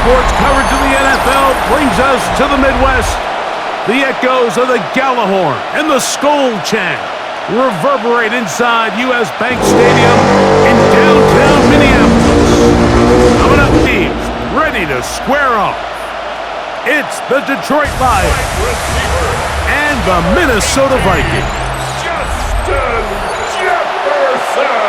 sports coverage of the NFL brings us to the Midwest. The echoes of the Gallahorn and the Skol chant reverberate inside U.S. Bank Stadium in downtown Minneapolis. Coming up, teams ready to square off. It's the Detroit Lions and the Minnesota Vikings. Justin Jefferson!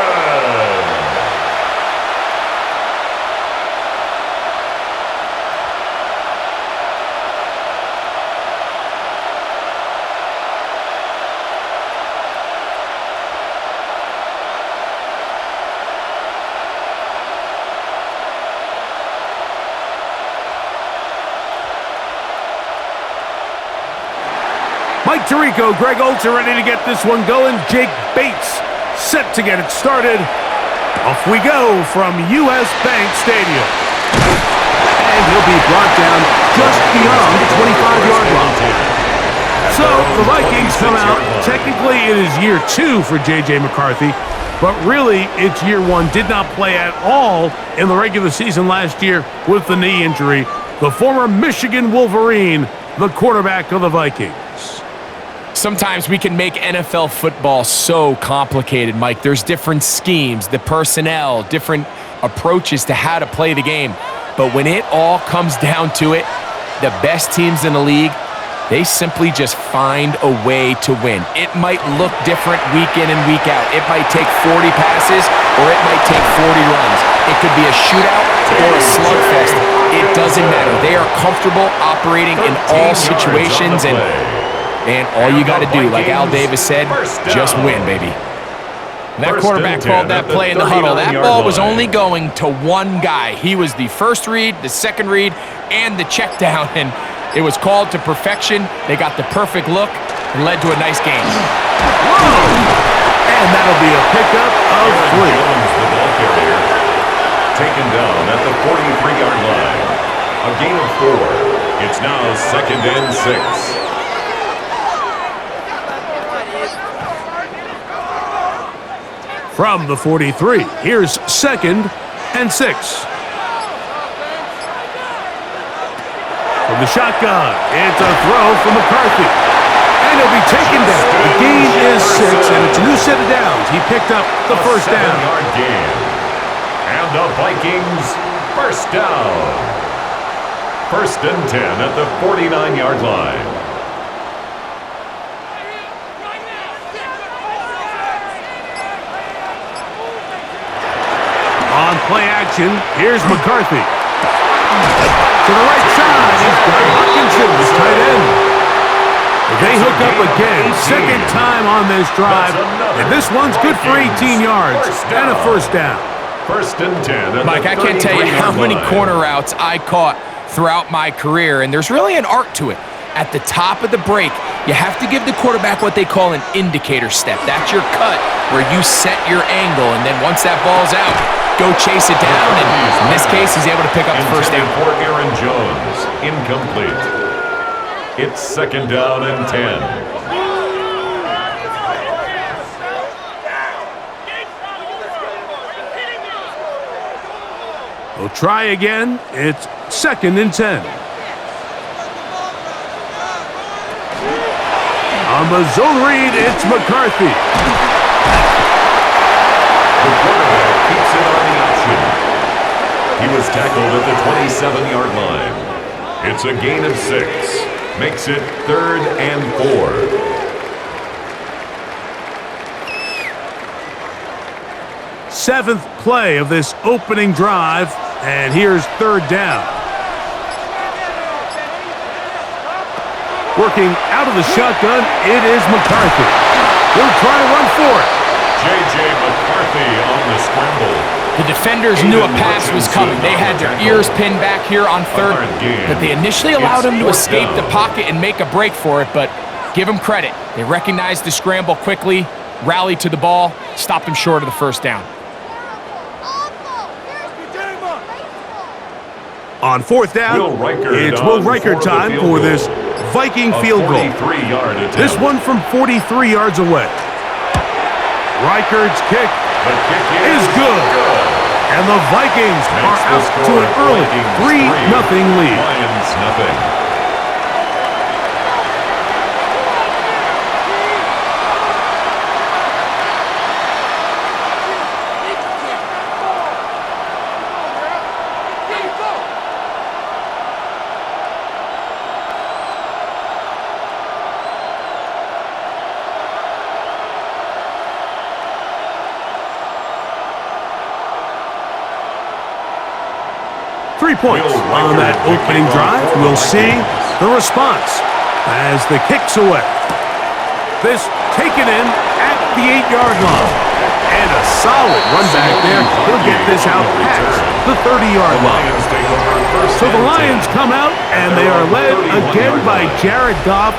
Mike Tirico, Greg Olsen ready to get this one going. Jake Bates set to get it started. Off we go from U.S. Bank Stadium. And he'll be brought down just beyond the 25-yard line. So the Vikings come out. Technically, it is year 2 for J.J. McCarthy, but really it's year 1. Did not play at all in the regular season last year with the knee injury. The former Michigan Wolverine, the quarterback of the Vikings. Sometimes we can make NFL football so complicated, Mike. There's different schemes, the personnel, different approaches to how to play the game. But when it all comes down to it, the best teams in the league, they simply just find a way to win. It might look different week in and week out. It might take 40 passes or it might take 40 runs. It could be a shootout or a slugfest. It doesn't matter. They are comfortable operating in all situations, and all you got to do, like Al Davis said, just win, baby. That quarterback called that play in the huddle. That ball was only going to one guy. He was the first read, the second read, and the check down, and it was called to perfection. They got the perfect look and led to a nice game. Whoa! And that'll be a pickup of 3. The ball carrier, taken down at the 43-yard line. A gain of 4. It's now 2nd and 6. From the 43, here's 2nd and 6. From the shotgun, it's a throw from McCarthy. And he'll be taken down. The gain is 6, and it's a new set of downs. He picked up the first down. 7-yard gain. And the Vikings first down. 1st and 10 at the 49-yard line. On play action, here's McCarthy. To the right side, he's got Hawkinson, his tight end. They hook up again, 2nd time on this drive, and this one's good for 18 yards and a first down. 1st and 10. Mike, I can't tell you how many corner routes I caught throughout my career, and there's really an art to it. At the top of the break, you have to give the quarterback what they call an indicator step. That's your cut where you set your angle, and then once that ball's out, go chase it down, and in this case, he's able to pick up the first down. For Aaron Jones, incomplete. It's 2nd down and 10. We'll try again. It's 2nd and 10. On the zone read, it's McCarthy. The quarterback keeps it on the option. He was tackled at the 27-yard line. It's a gain of 6. Makes it 3rd and 4. Seventh play of this opening drive, and here's 3rd down. Working out of the shotgun, it is McCarthy. He'll try to run for it. J.J. McCarthy on the scramble. The defenders knew a pass was coming. They had their ears pinned back here on 3rd, but they initially allowed him to escape the pocket and make a break for it, but give him credit. They recognized the scramble quickly, rallied to the ball, stopped him short of the first down. On 4th down, it's Will Reichard time for this Viking field goal. This one from 43 yards away. Reichard's kick is good. And the Vikings are out to an early 3-0 lead. Lions nothing. Points on that opening drive. We'll see the response as the kick's away. This taken in at the 8-yard line. And a solid run back there. He'll get this out past the 30-yard line. So the Lions come out, and they are led again by Jared Goff.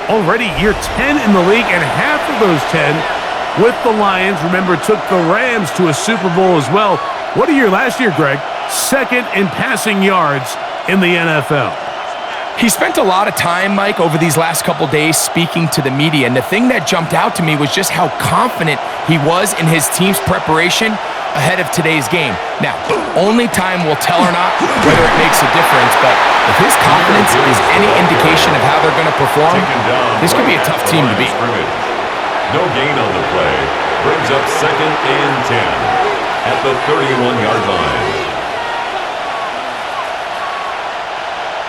Already year 10 in the league, and half of those 10 with the Lions. Remember, took the Rams to a Super Bowl as well. What a year last year, Greg. Second in passing yards in the NFL. He spent a lot of time, Mike, over these last couple days speaking to the media, and the thing that jumped out to me was just how confident he was in his team's preparation ahead of today's game. Now, only time will tell or not whether it makes a difference, but if his confidence is any indication of how they're going to perform, this could be a tough team to beat. No gain on the play. Brings up 2nd and 10 at the 31-yard line.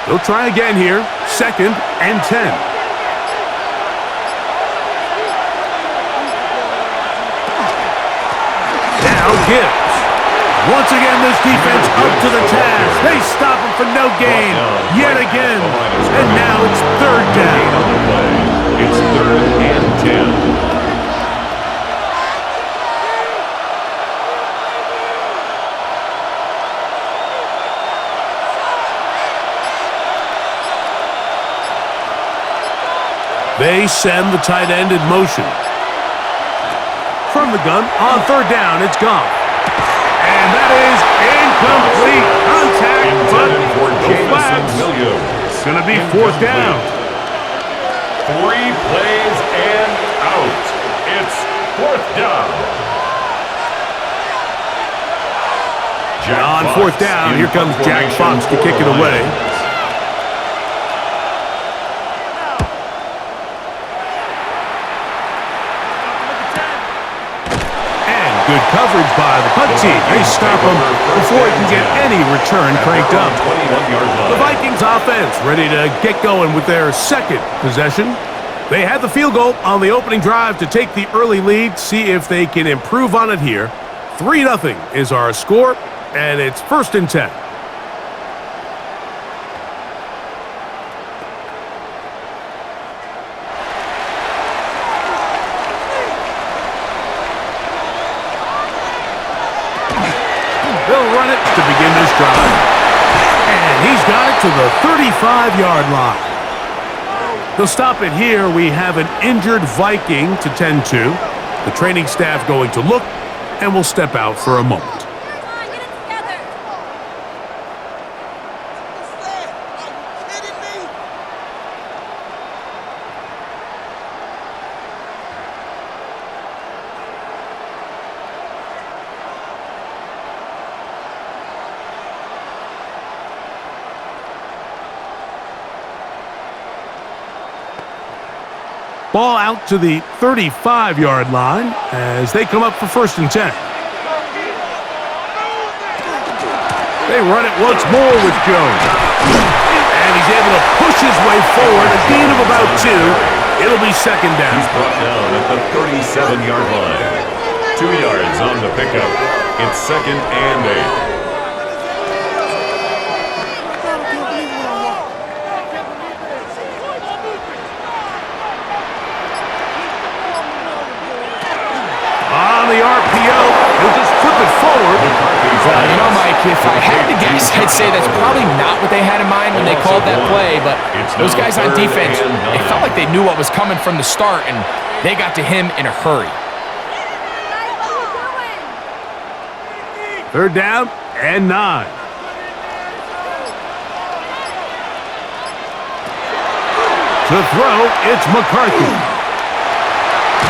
They'll try again here. 2nd and 10. Now Gibbs. Once again, this defense up to the task. They stop him for no gain. Yet again. And now it's 3rd down. It's 3rd and 10. They send the tight end in motion. From the gun, on 3rd down, it's gone. And that is incomplete. Contact, but it's going to be 4th down. 3 plays and out. It's 4th down. On 4th down, here comes Jack Fox to kick it away. Good coverage by the punt team. They stop him before he can get any return cranked up. The Vikings offense ready to get going with their 2nd possession. They had the field goal on the opening drive to take the early lead. See if they can improve on it here. 3-0 is our score, and it's 1st and 10. They'll run it to begin this drive. And he's got it to the 35-yard line. They'll stop it here. We have an injured Viking to tend to. The training staff going to look, and we'll step out for a moment. Ball out to the 35-yard line as they come up for 1st and 10. They run it once more with Jones. And he's able to push his way forward, a gain of about 2. It'll be 2nd down. He's brought down at the 37-yard line. 2 yards on the pickup. It's 2nd and 8. The RPO, he'll just flip it forward. You know, Mike, if I had to guess, I'd say that's probably not what they had in mind when they called that play, but those guys on defense, it felt like they knew what was coming from the start, and they got to him in a hurry. 3rd down and 9. To throw, it's McCarthy.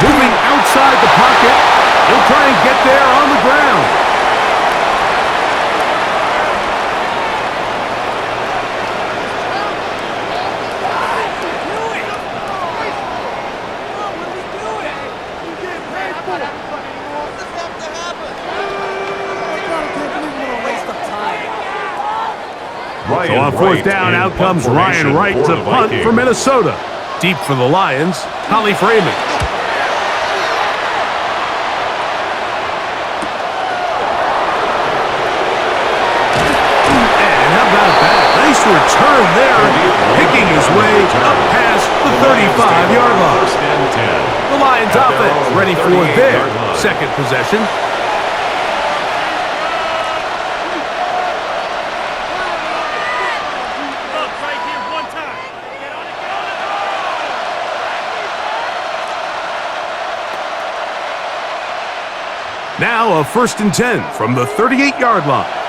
Moving outside the pocket. He'll try and get there on the ground. So on fourth down, out comes Ryan Wright to punt for Minnesota. Deep for the Lions, Holly Freeman. Nice return there, picking his way up past the 35-yard line. The Lions offense ready for their second possession. Now a 1st and 10 from the 38-yard line.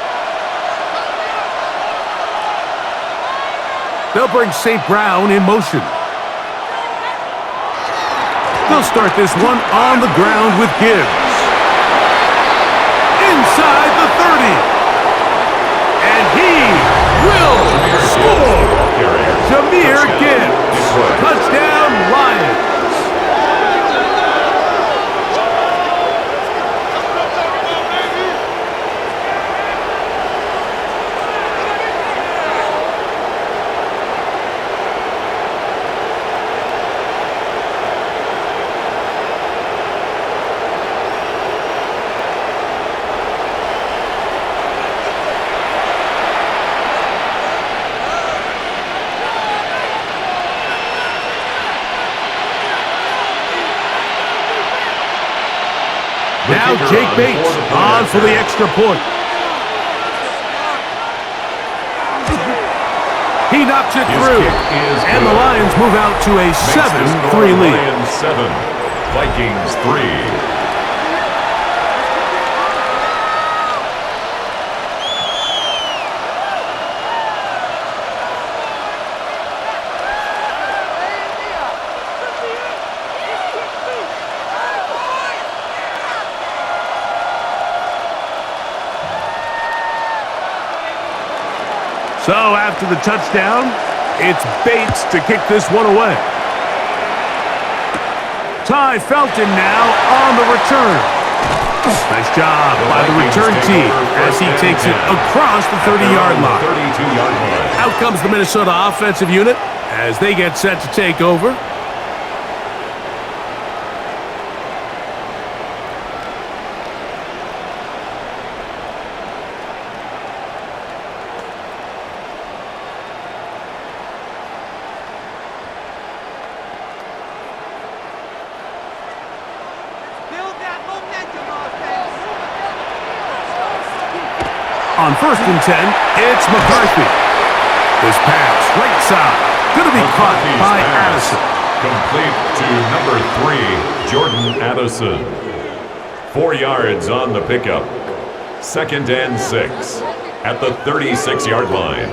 They'll bring St. Brown in motion. They'll start this one on the ground with Gibbs. Inside the 30. And he will score. Jahmyr Gibbs. Touchdown, Lions. Now Jake Bates on for the extra point. He knocks it through, and the Lions move out to a 7-3 lead. Lions 7, Vikings 3. So after the touchdown, it's Bates to kick this one away. Ty Felton now on the return. Nice job by the return team as he takes it across the 30-yard line. Out comes the Minnesota offensive unit as they get set to take over. On 1st and 10, it's McCarthy. This pass, right side, going to be caught by Addison. Complete to number 3, Jordan Addison. 4 yards on the pickup. 2nd and 6 at the 36-yard line.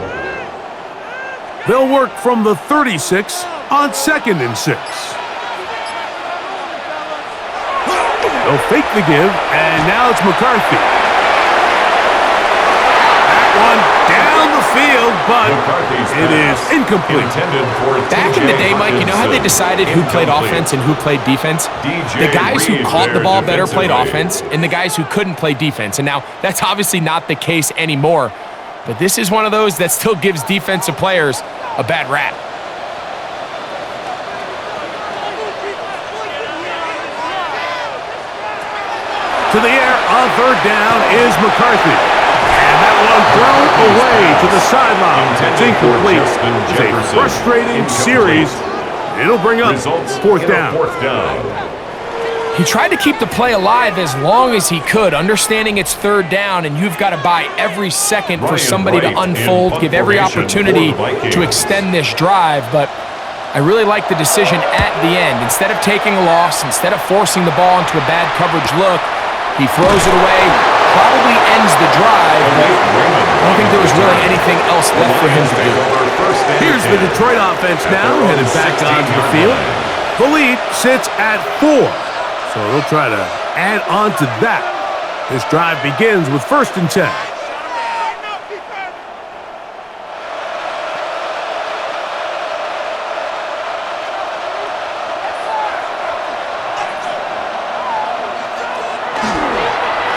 They'll work from the 36 on 2nd and 6. They'll fake the give, and now it's McCarthy. One down the field, but it is incomplete. Back in the day, Mike, you know how they decided who played offense and who played defense? The guys who caught the ball better played offense, and the guys who couldn't play defense. And now that's obviously not the case anymore. But this is one of those that still gives defensive players a bad rap. To the air on 3rd down is McCarthy. And that one thrown away to the sideline. It's incomplete. It's a frustrating series. It'll bring up 4th down. He tried to keep the play alive as long as he could, understanding it's 3rd down, and you've got to buy every second for somebody to unfold, give every opportunity to extend this drive. But I really like the decision at the end. Instead of taking a loss, instead of forcing the ball into a bad coverage look, he throws it away, probably ends the drive, but I don't think there was really anything else left for him to do. Here's the Detroit offense now, headed back onto the field. The lead sits at 4, so they'll try to add on to that. This drive begins with 1st and 10.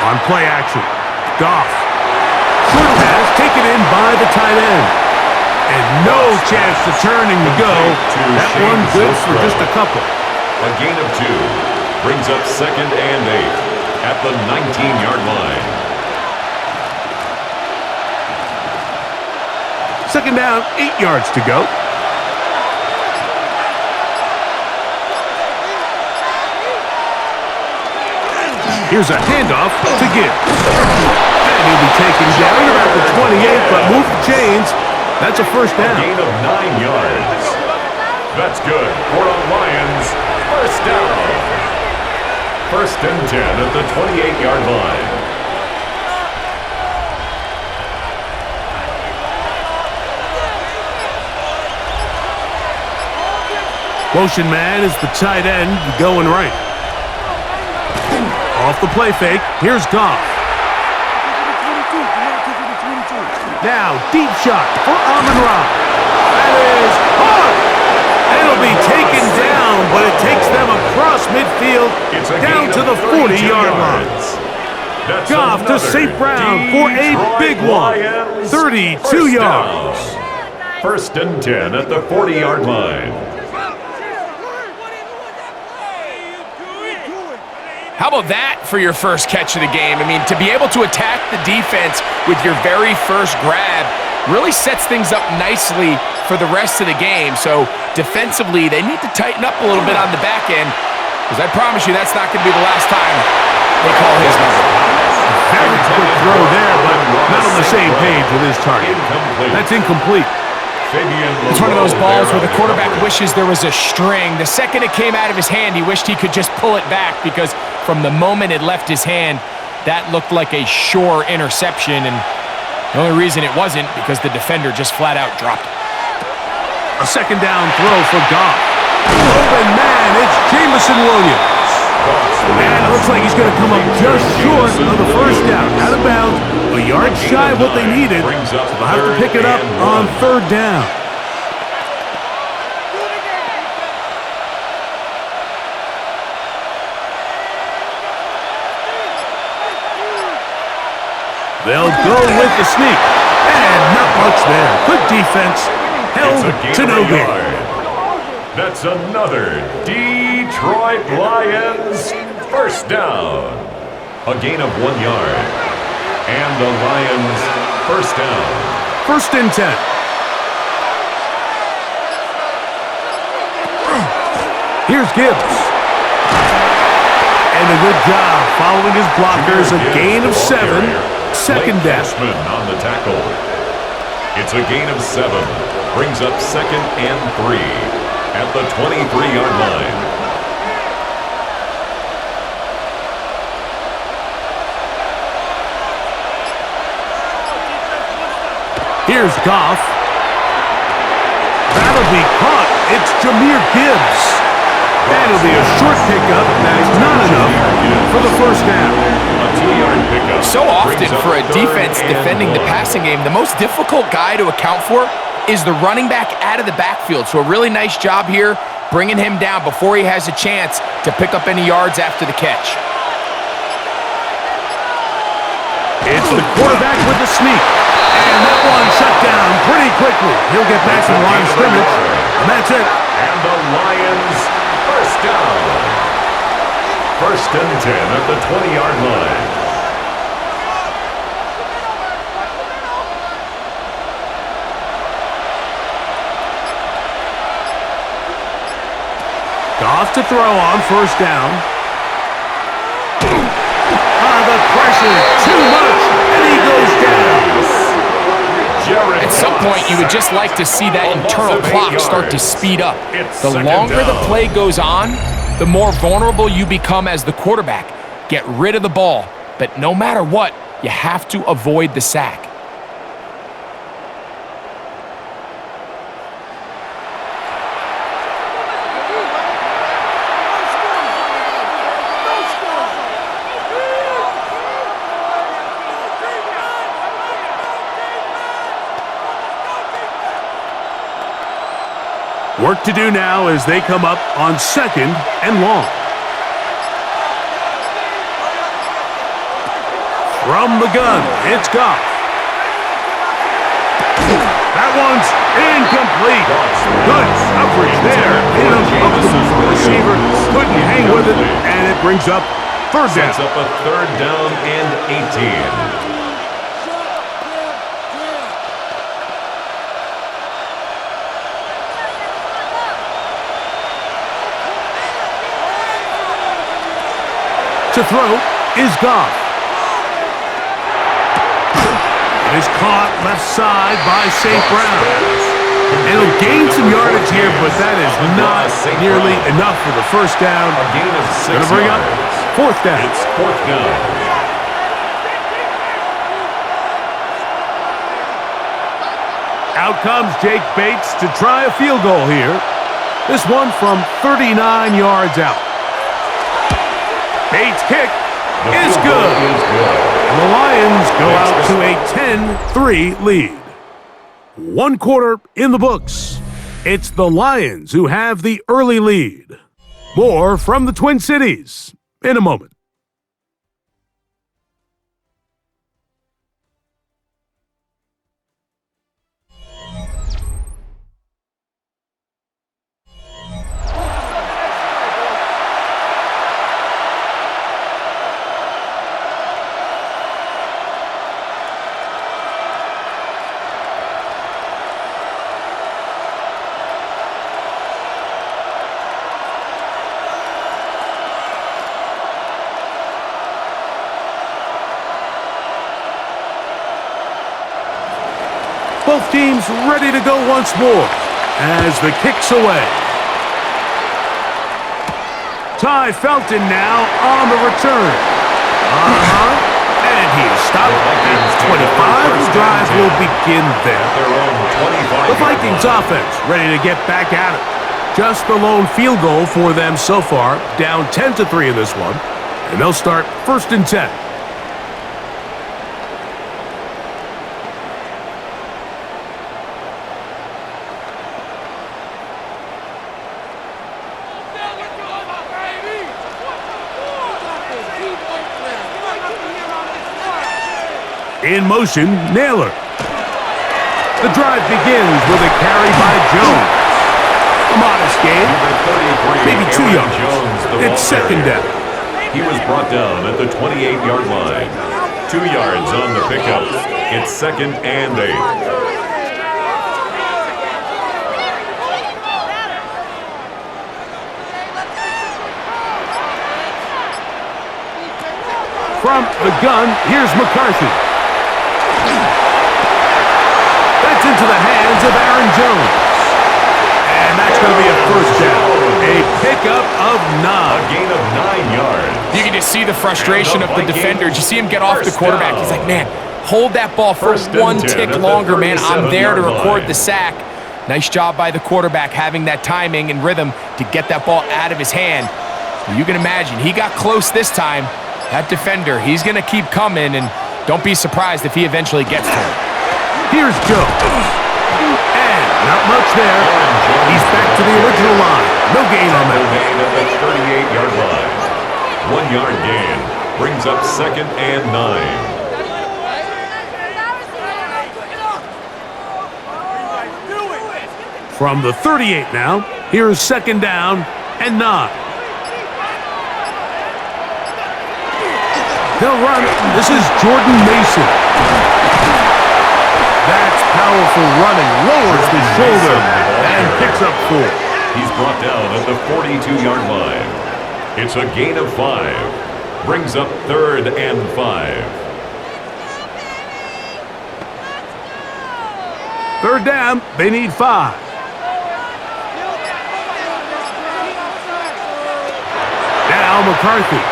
On play action, Goff. Short pass taken in by the tight end. And no chance to turn and go. That one good for just a couple. A gain of 2 brings up 2nd and 8 at the 19-yard line. 2nd down, 8 yards to go. Here's a handoff to Gibbs. And he'll be taken down around the 28, but move the chains. That's a first down. A gain of 9 yards. That's good for a Lions first down. 1st and 10 at the 28-yard line. Motion man is the tight end going right. Off the play fake, here's Goff. Now, deep shot for Amon-Ra. That is hard. It'll be taken down, but it takes them across midfield down to the 40-yard line. Goff to St. Brown for a big one. 32 yards. 1st and 10 at the 40-yard line. How about that for your first catch of the game? I mean, to be able to attack the defense with your very first grab really sets things up nicely for the rest of the game. So defensively, they need to tighten up a little bit on the back end, because I promise you that's not going to be the last time they call his number. Very quick throw there, but not on the same page with his target. That's incomplete. It's one of those balls where the quarterback wishes there was a string. The second it came out of his hand, he wished he could just pull it back, because from the moment it left his hand, that looked like a sure interception, and the only reason it wasn't because the defender just flat out dropped it. A 2nd down throw for Goff. Open man, it's Jameson Williams. And it looks like he's going to come up just short of the first down. Out of bounds, a yard shy of what they needed. So they'll have to pick it up on 3rd down. They'll go with the sneak. And not much there. Good defense. Held to no gain. That's another Detroit Lions first down. A gain of 1 yard. And the Lions first down. 1st and 10. Here's Gibbs. And a good job following his blockers. A gain of 7. 2nd down. On the tackle. It's a gain of 7. Brings up 2nd and 3 at the 23-yard line. Here's Goff. That'll be caught. It's Jahmyr Gibbs. That'll be a short pickup. That's not enough for the first down. A 2-yard pickup. So often for a defense defending the passing game, the most difficult guy to account for is the running back out of the backfield. So a really nice job here bringing him down before he has a chance to pick up any yards after the catch. It's the quarterback with the sneak. And that one shut down pretty quickly. He'll get back to the line of scrimmage. And that's it. And the Lions first down. 1st and 10 at the 20-yard line. Goff to throw on 1st down. The pressure, too much, and he goes down. At some point, you would just like to see that internal clock start to speed up. The longer the play goes on, the more vulnerable you become as the quarterback. Get rid of the ball, but no matter what, you have to avoid the sack. Work to do now as they come up on 2nd and long. From the gun, it's Goff. That one's incomplete. Good coverage there. In a comfortable receiver. Couldn't hang with it, and it brings up third down. Sets up a third down and 18. To throw is Goff. It is caught left side by St. Brown. And he'll gain some yardage here, but that is not nearly enough for the first down. A gain of 6 Gonna bring up yards. fourth down. It's fourth down. Out comes Jake Bates to try a field goal here. This one from 39 yards out. Bates' kick is good. And the Lions go out to a 10-3 lead. One quarter in the books. It's the Lions who have the early lead. More from the Twin Cities in a moment. Both teams ready to go once more as the kick's away. Ty Felton now on the return. And he is stopped at 25. The drive will begin there. The Vikings offense ready to get back at it. Just the lone field goal for them so far, down 10-3 in this one. And they'll start 1st and 10. In motion, Naylor. The drive begins with a carry by Jones. A modest gain, maybe 2 yards. It's second down. He was brought down at the 28-yard line. 2 yards on the pickup. It's 2nd and 8. From the gun, here's McCarthy. That's into the hands of Aaron Jones. And that's going to be a first down. A pickup of 9. A gain of 9 yards. You can just see the frustration of the defender. Did you see him get off the quarterback? He's like, man, hold that ball for one tick longer, man. I'm there to record the sack. Nice job by the quarterback having that timing and rhythm to get that ball out of his hand. You can imagine, he got close this time. That defender, he's going to keep coming, and don't be surprised if he eventually gets to him. Here's Jones. And not much there. He's back to the original line. No gain on that. No gain at the 38-yard line. 1 yard gain brings up 2nd and 9. From the 38 now, here's 2nd down and 9. They'll run. This is Jordan Mason. That's powerful running. Lowers the shoulder and picks up 4. He's brought down at the 42-yard line. It's a gain of 5. Brings up 3rd and 5. 3rd down. They need 5. Now McCarthy.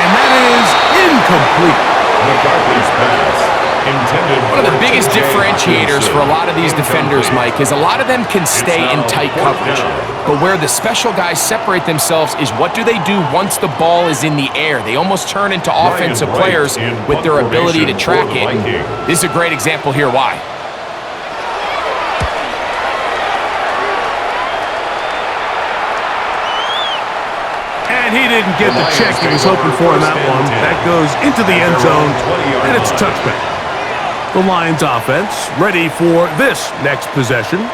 And that is incomplete. McCarthy's pass intended. One of the biggest differentiators for a lot of these defenders, Mike, is a lot of them can stay in tight coverage. But where the special guys separate themselves is what do they do once the ball is in the air? They almost turn into offensive players with their ability to track it. This is a great example here why. And he didn't get the check he was hoping for in that one. That goes into the end zone, and it's a touchback. The Lions offense ready for this next possession.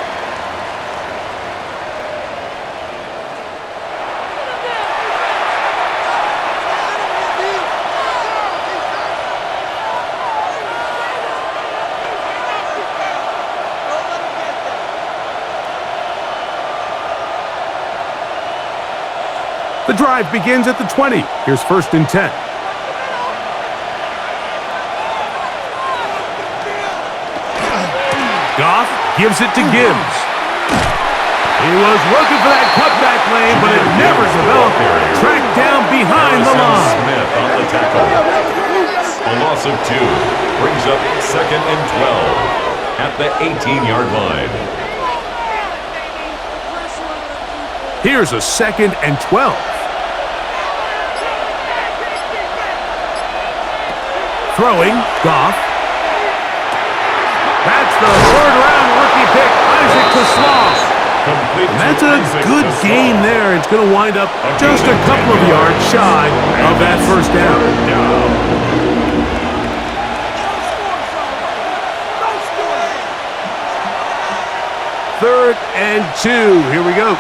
The drive begins at the 20. Here's 1st and 10. Goff gives it to Gibbs. He was looking for that cutback lane, but it never developed. Tracked down behind the line. Smith on the tackle. A loss of 2 brings up 2nd and 12 at the 18-yard line. Here's a 2nd and 12. Throwing, Goff. That's the 3rd-round rookie pick, Isaac Tasloff. That's a good game there. It's going to wind up just a couple of yards shy of that 1st down. 3rd and 2. Here we go.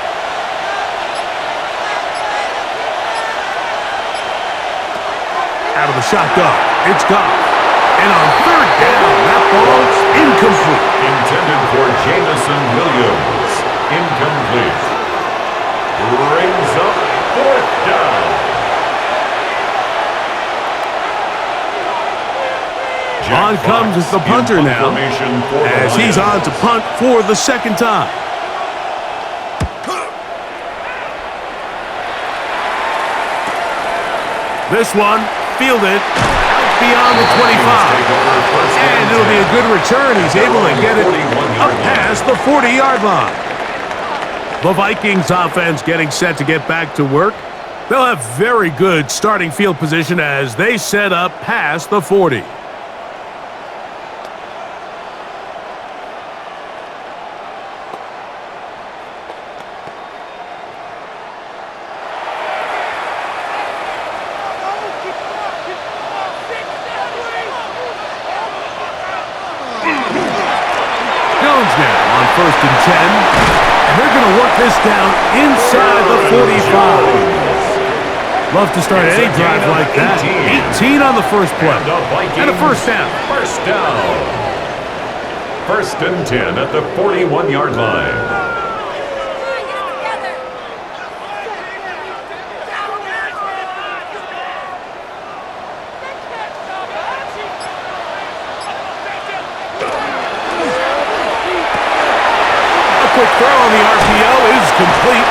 Out of the shotgun. It's Goff. And on 3rd down, that ball's incomplete. Intended for Jamison Williams. Incomplete. Brings up 4th down. On comes the punter now, as he's on to punt for the 2nd time. This one fielded out beyond the 25. And it'll be a good return. He's able to get it up past the 40-yard line. The Vikings offense getting set to get back to work. They'll have very good starting field position as they set up past the 40. Now on 1st and 10, and they're going to work this down inside the 45. Love to start any drive like that. 18 on the first play, and a 1st down. 1st down. 1st and 10 at the 41-yard line. Quick throw on the RPO is complete,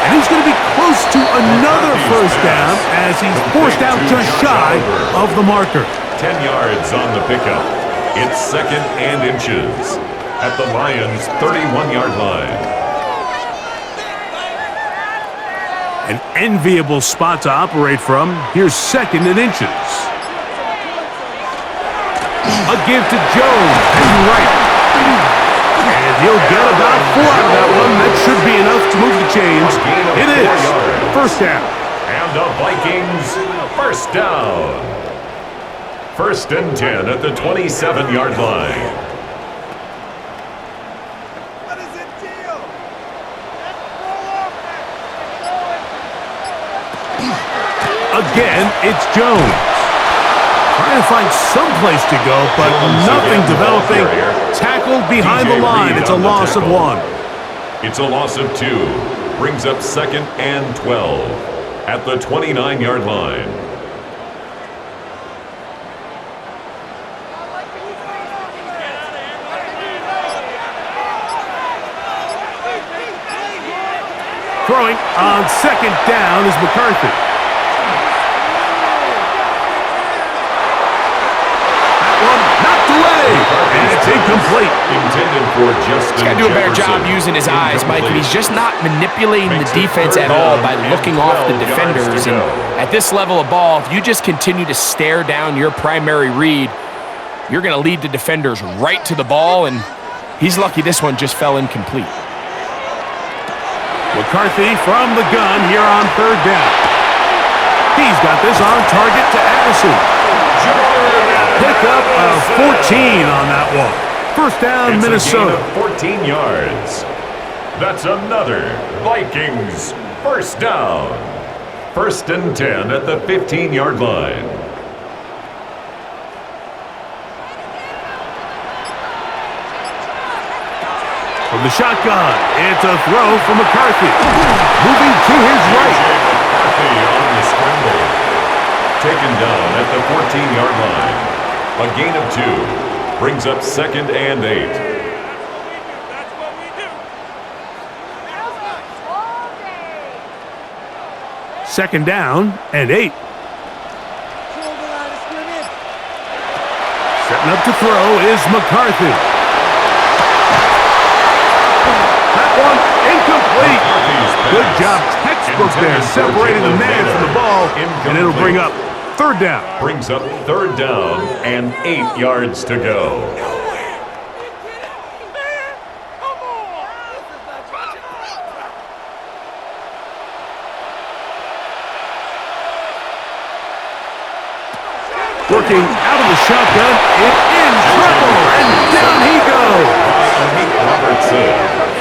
and he's going to be close to another 1st down as he's forced out just shy of the marker. 10 yards on the pickup. It's 2nd and inches at the Lions' 31-yard line. An enviable spot to operate from. Here's 2nd and inches. A give to Jones, and right. And he'll get about 4 out of that one. That should be enough to move the chains. It is 1st down. And the Vikings 1st down. 1st and 10 at the 27-yard line. What is it, deal? Again, it's Jones. Trying to find some place to go, but nothing developing. Tackled behind the line. It's a loss of 1. It's a loss of 2. Brings up 2nd and 12 at the 29-yard line. Throwing on 2nd down is McCarthy. And it's incomplete. Intended for Justin He's got to do a better job using his eyes, Mike, and he's just not manipulating the defense at all by looking off the defenders. And at this level of ball, if you just continue to stare down your primary read, you're going to lead the defenders right to the ball, and he's lucky this one just fell incomplete. McCarthy from the gun here on 3rd down. He's got this on target to Addison. Pickup of 14 on that one. First down, It's Minnesota. A gain of 14 yards. That's another Vikings first down. First and 10 at the 15-yard line. From the shotgun, it's a throw from McCarthy. Moving to his right. McCarthy on the scramble. Taken down at the 14-yard line. A gain of 2. Brings up second and 8. Second down and 8. Setting up to throw is McCarthy. That one incomplete. Good job, textbook there, separating the man from the ball, and it'll bring up third down. Brings up third down and 8 yards to go. Working out of the shotgun, it's in trouble, and down he goes.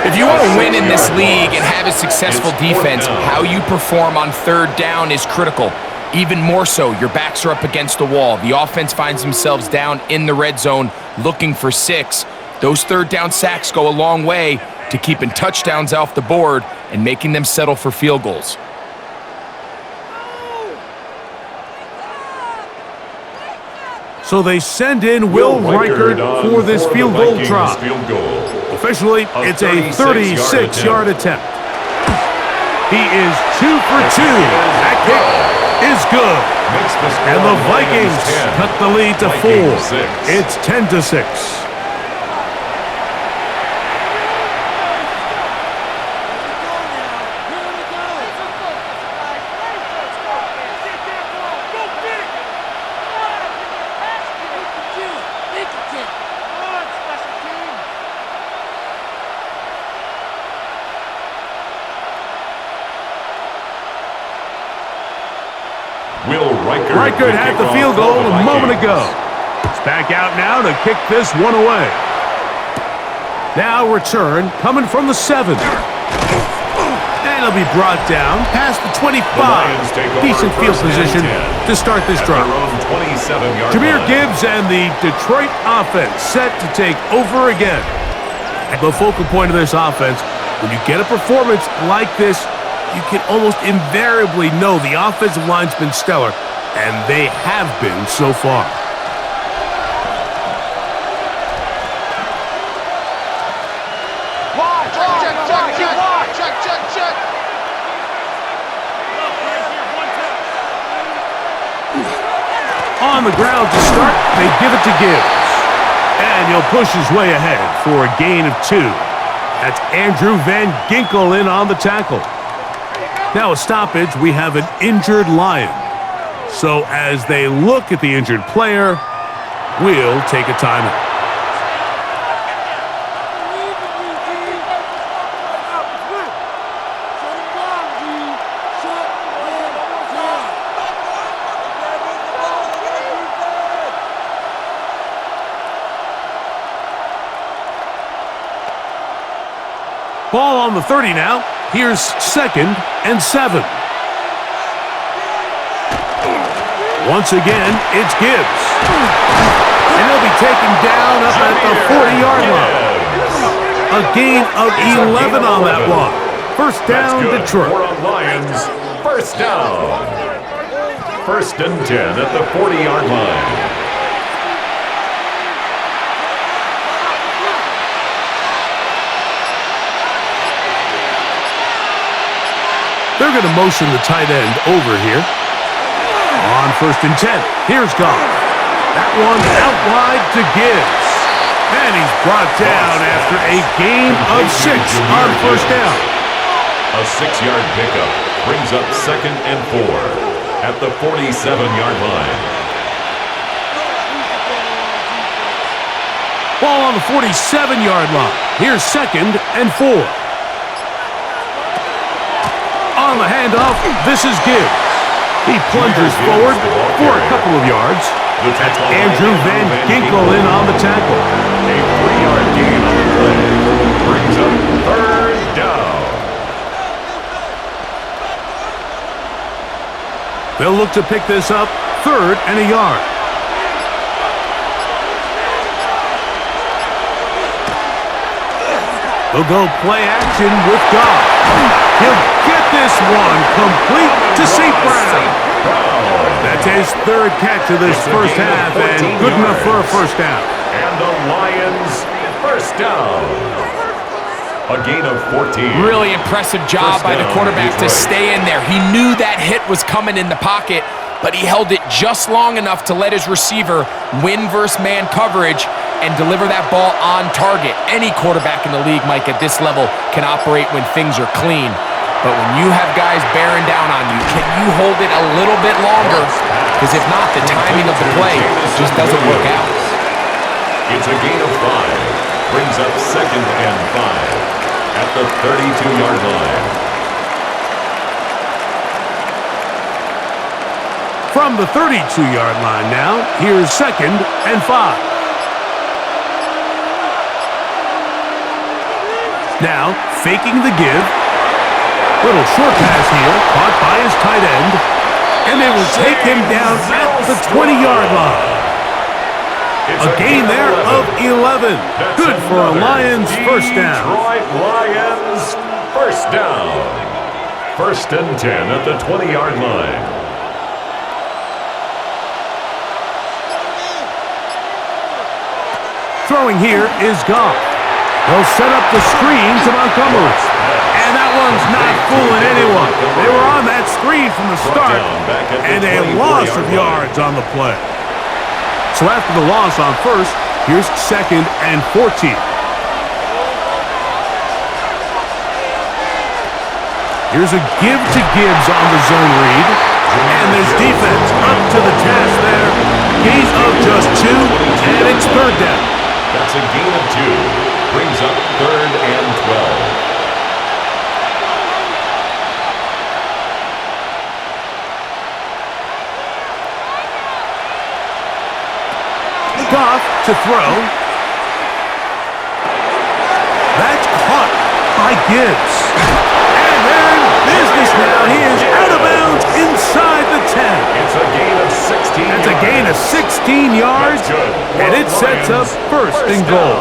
If you want to win in this league and have a successful defense, how you perform on third down is critical. Even more so, your backs are up against the wall. The offense finds themselves down in the red zone looking for 6. Those third down sacks go a long way to keeping touchdowns off the board and making them settle for field goals. So they send in Will Reichert for this field goal try. Officially, it's a 36-yard attempt. He is 2 for 2. That kick is good. And the Vikings cut the lead to 4. It's 10-6. Reichert had the field goal a moment ago. It's back out now to kick this one away. Now return coming from the 7. And it'll be brought down past the 25. Decent field position to start this drive. Jahmyr Gibbs and the Detroit offense set to take over again. At the focal point of this offense, when you get a performance like this, you can almost invariably know the offensive line's been stellar, and they have been so far. Check. On the ground to start, they give it to Gibbs. And he'll push his way ahead for a gain of 2. That's Andrew Van Ginkel in on the tackle. Now a stoppage, we have an injured Lion. So as they look at the injured player, we'll take a timeout. Ball on the 30 now. Here's 2nd and 7. Once again, it's Gibbs. And he'll be taken down up at the 40-yard line. A gain of 11 on that one. First down, Detroit. Lions, first down. First and 10 at the 40-yard line. They're going to motion the tight end over here. On first and 10, here's Goff. That one out wide to Gibbs. And he's brought down after a gain of 6 on first down. A 6-yard pickup brings up 2nd and 4 at the 47-yard line. Ball on the 47-yard line. Here's 2nd and 4. On the handoff, this is Gibbs. He plunges forward for a couple of yards. That's Andrew Van Ginkel in on the tackle. A 3-yard gain on the play. Brings up third down. They'll look to pick this up, 3rd and a yard. They'll go play action with Goff. He'll get this one complete to St. Brown. That's his 3rd catch of this first half, and good enough for a first down. And the Lions first down. A gain of 14. Really impressive job by the quarterback to stay in there. He knew that hit was coming in the pocket, but he held it just long enough to let his receiver win versus man coverage and deliver that ball on target. Any quarterback in the league, Mike, at this level can operate when things are clean. But when you have guys bearing down on you, can you hold it a little bit longer? Because if not, the timing of the play just doesn't work out. It's a gain of 5. Brings up 2nd and 5 at the 32-yard line. From the 32-yard line now, here's 2nd and 5. Now, faking the give. Little short pass here, caught by his tight end. And they will take him down at the 20-yard line. A gain there of 11. Good for a Lions first down. Detroit Lions first down. 1st and 10 at the 20-yard line. Throwing here is Goff. They'll set up the screen to Montgomery. And that one's not fooling anyone. They were on that screen from the start, and a loss of yards on the play. So after the loss on 1st, here's 2nd and 14. Here's a give to Gibbs on the zone read. And this defense up to the task there. Gain of just 2, and it's 3rd down. That's a gain of 2. Brings up 3rd and 12. Goff to throw. That's caught by Gibbs. And they're in business now. He is out of bounds inside the 10. It's a gain of 16 That's a gain of 16 yards, and it sets up 1st and goal.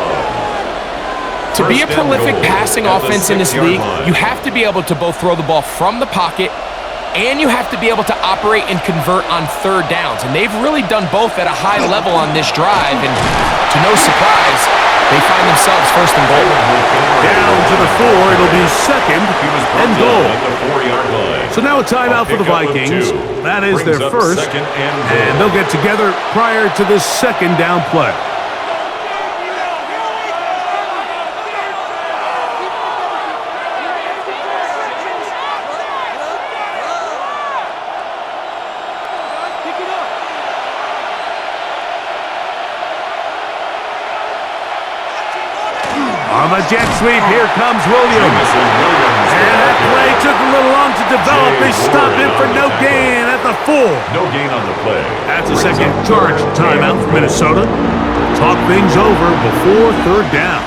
To be a prolific passing offense in this league, you have to be able to both throw the ball from the pocket and you have to be able to operate and convert on 3rd downs. And they've really done both at a high level on this drive. And to no surprise, they find themselves 1st and goal. Down to the 4, it'll be 2nd and goal. So now a timeout for the Vikings. That is their first, and they'll get together prior to this 2nd down play. On the jet sweep, here comes Williams. And that play took a little long to develop. They stopped it for no gain at the 4. No gain on the play. That's a second charge timeout for Minnesota. Talk things over before 3rd down.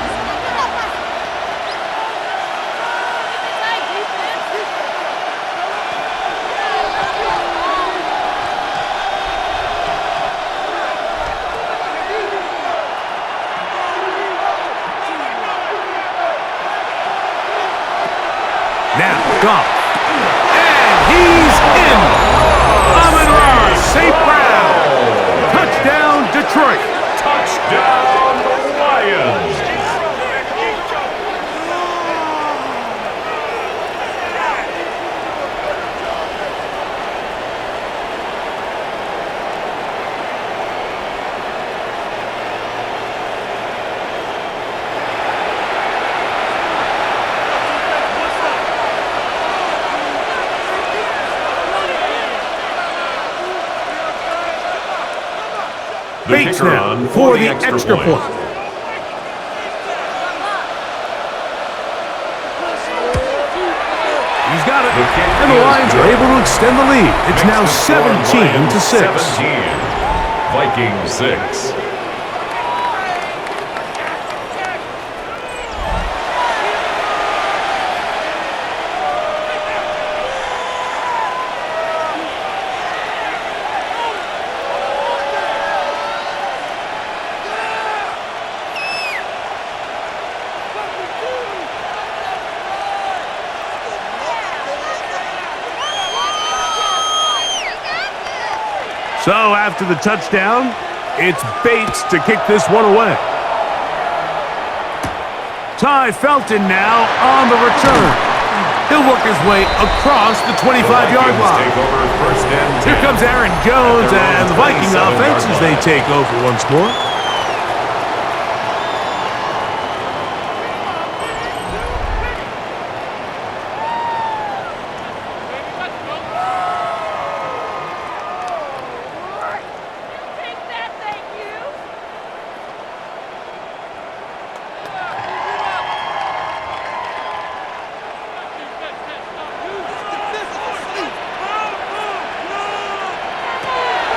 Now, Goff. And he's in. Amon-Ra, St. Brown. Touchdown, Detroit. Touchdown, Lions. Bates now for the extra point. He's got it. And the Lions are able to extend the lead. It's now 17-6. Vikings 6. So after the touchdown, it's Bates to kick this one away. Ty Felton now on the return. He'll work his way across the 25-yard line. Here comes Aaron Jones and the Viking offense as they take over once more.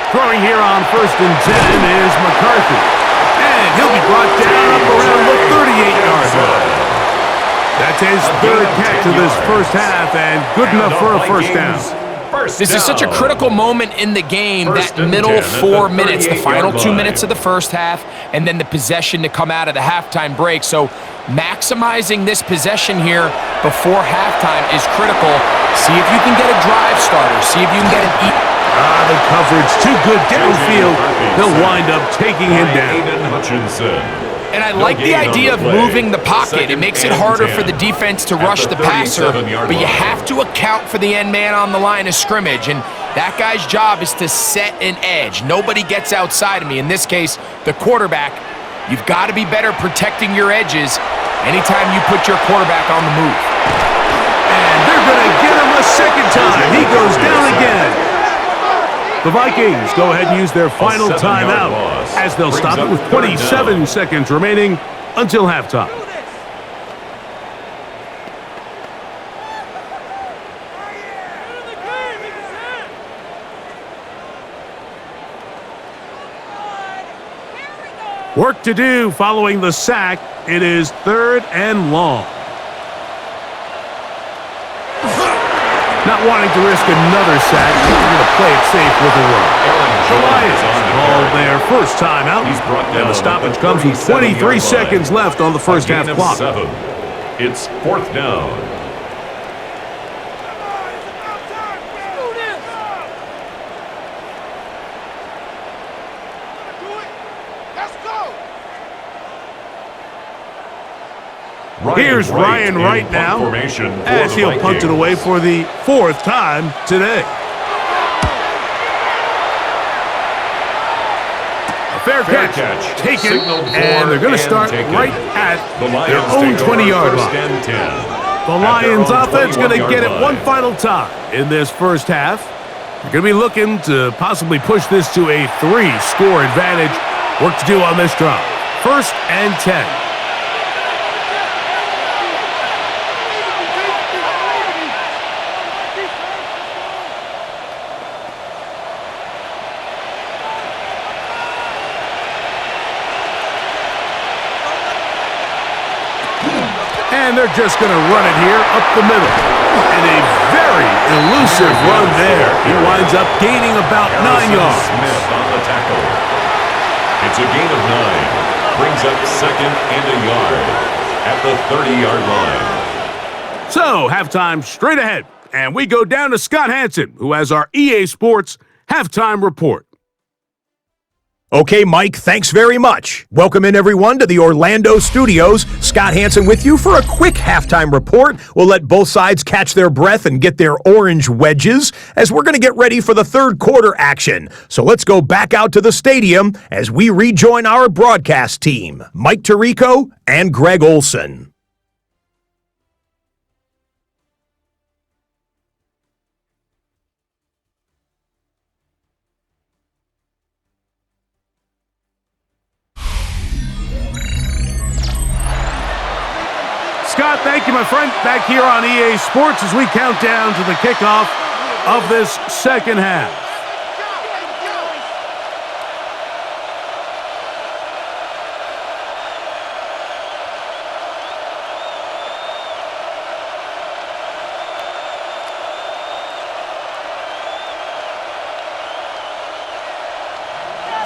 Throwing here on 1st and 10 is McCarthy. And he'll be brought down up around the 38-yard line. That's his third catch of this first half and good enough for a first down. This is such a critical moment in the game, that middle 4 minutes, the final 2 minutes of the first half, and then the possession to come out of the halftime break. So maximizing this possession here before halftime is critical. See if you can get a drive starter. See if you can get an the coverage too good downfield. He'll wind up taking him down. And I like the idea of moving the pocket. It makes it harder for the defense to rush the passer, but you have to account for the end man on the line of scrimmage, and that guy's job is to set an edge. Nobody gets outside of me. In this case, the quarterback. You've got to be better protecting your edges anytime you put your quarterback on the move. And they're going to get him a second time. He goes down again. The Vikings go ahead and use their final timeout as they'll stop it with 27 seconds remaining until halftime. Work to do following the sack. It is 3rd and long. Not wanting to risk another sack, they're going to play it safe with a run. The Lions call their first timeout, and the stoppage comes with 23 seconds left on the first half clock. It's 4th down. Here's Ryan Wright now, as he'll punt it away for the 4th time today. A fair catch taken, and they're going to start right at their own 20-yard line. The Lions offense going to get it one final time in this first half. They're going to be looking to possibly push this to a 3-score advantage. Work to do on this drive. 1st and 10. And they're just going to run it here up the middle. And a very elusive run there. He winds up gaining about 9 yards. Smith on the tackle. It's a gain of 9. Brings up 2nd and a yard at the 30-yard line. So, halftime straight ahead. And we go down to Scott Hansen, who has our EA Sports halftime report. Okay, Mike, thanks very much. Welcome in, everyone, to the Orlando studios. Scott Hansen with you for a quick halftime report. We'll let both sides catch their breath and get their orange wedges as we're going to get ready for the third quarter action. So let's go back out to the stadium as we rejoin our broadcast team, Mike Tirico and Greg Olson. Scott, thank you, my friend. Back here on EA Sports as we count down to the kickoff of this second half.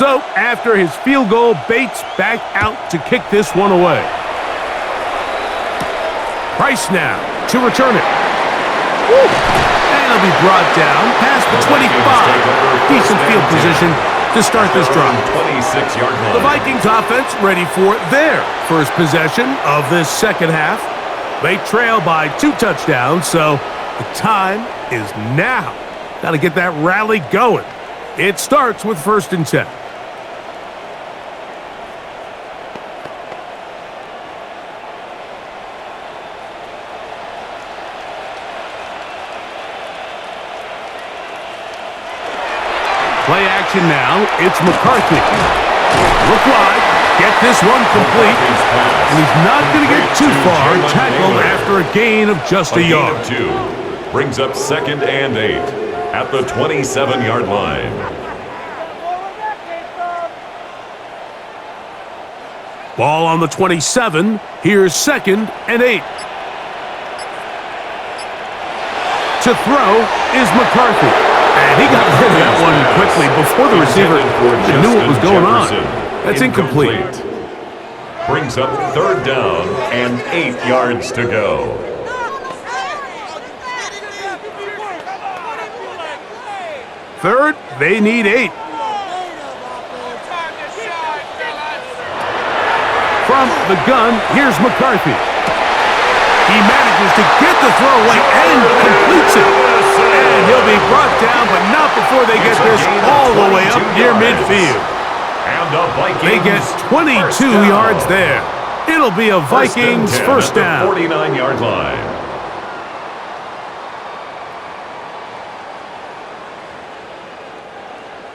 So, after his field goal, Bates back out to kick this one away. Price now to return it. Woo. And he'll be brought down past the 25. Decent field position to start this drive. 26-yard line. The Vikings offense ready for their first possession of this second half. They trail by 2 touchdowns, so the time is now. Got to get that rally going. It starts with 1st and 10. Play action now. It's McCarthy. Look wide. Get this one complete. And he's not going to get too far. Tackled after a gain of just a yard. Gain of 2. Brings up 2nd and 8 at the 27-yard line. Ball on the 27. Here's 2nd and 8. To throw is McCarthy. And he got rid of that one quickly before the receiver knew what was going on. That's incomplete. Brings up 3rd down and 8 yards to go. Third, they need 8. From the gun, here's McCarthy. He manages to get the throw away and completes it. And he'll be brought down, but not before they get this all the way up near midfield. They get 22 yards there. It'll be a Vikings first down. 49-yard line.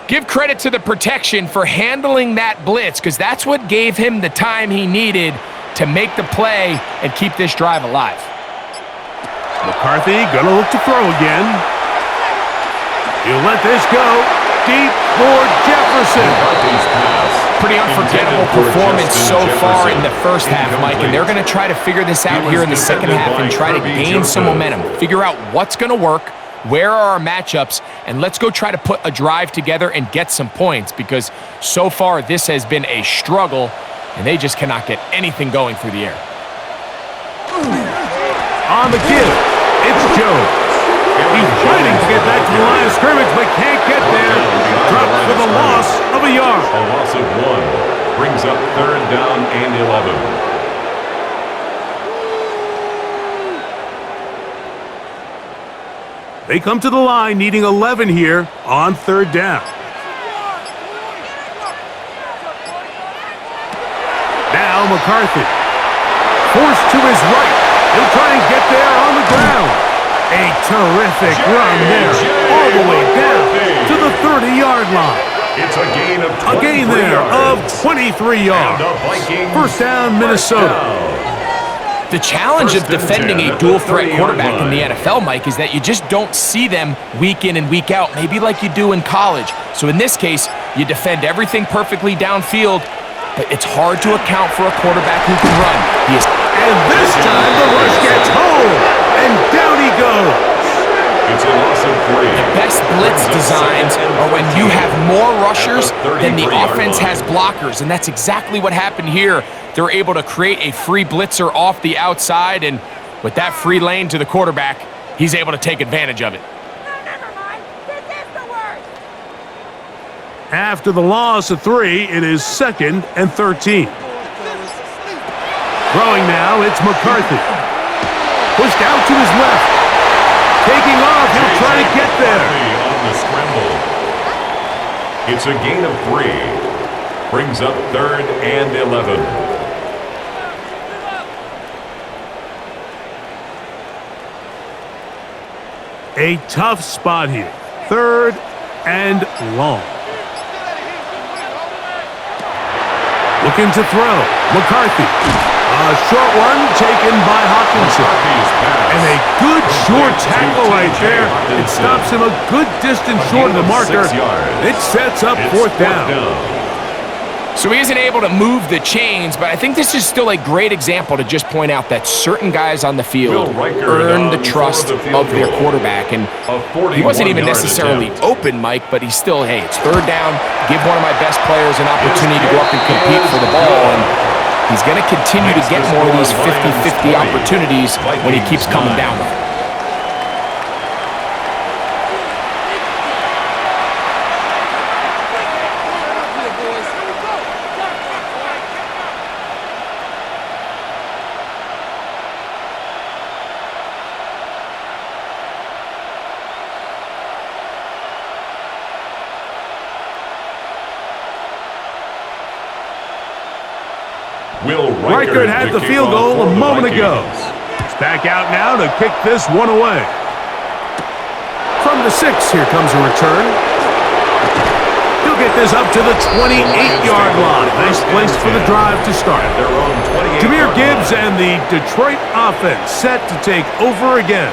Give credit to the protection for handling that blitz, because that's what gave him the time he needed to make the play and keep this drive alive. McCarthy gonna look to throw again. He'll let this go deep for Jefferson. Pretty unforgettable performance so far in the first half, Mike, and they're going to try to figure this out here in the second half and try to gain some momentum, figure out what's going to work, where are our matchups, and let's go try to put a drive together and get some points, because so far this has been a struggle, and they just cannot get anything going through the air. On the give, it's Jones. He's fighting to get back to the line of scrimmage, but can't get there. Drops for the loss of a yard. A loss of 1 brings up 3rd down and 11. They come to the line needing 11 here on 3rd down. Now McCarthy. Forced to his right. He'll try and get there on the ground. A terrific run there, all the way down to the 30-yard line. It's a gain of 23 A gain there yards. of 23 yards. First down, Minnesota. The challenge of defending a dual-threat quarterback in the NFL, Mike, is that you just don't see them week in and week out, maybe like you do in college. So in this case, you defend everything perfectly downfield, but it's hard to account for a quarterback who can run. And this time, the rush gets home, and down he goes. It's a loss of 3. The best blitz designs are when you have more rushers than the offense has blockers, and that's exactly what happened here. They're able to create a free blitzer off the outside, and with that free lane to the quarterback, he's able to take advantage of it. After the loss of 3, it is 2nd and 13. Throwing now, it's McCarthy. Pushed out to his left. Taking off, he'll try to get there. On the scramble. It's a gain of 3. Brings up 3rd and 11. A tough spot here. 3rd and long. Looking to throw. McCarthy. A short one taken by Hawkinson. And a good short tackle right there. It stops him a good distance short of the marker. It sets up 4th down. So he isn't able to move the chains, but I think this is still a great example to just point out that certain guys on the field earn the trust of their quarterback. And he wasn't even necessarily open, Mike, but he's still, hey, it's third down. Give one of my best players an opportunity to go up and compete for the ball. And he's going to continue to get more of these 50-50 opportunities when he keeps coming down with it. Reichert had the field goal a moment ago. He's back out now to kick this one away. From the 6, here comes a return. He'll get this up to the 28-yard line. Nice place for the drive to start. Jahmyr Gibbs and the Detroit offense set to take over again.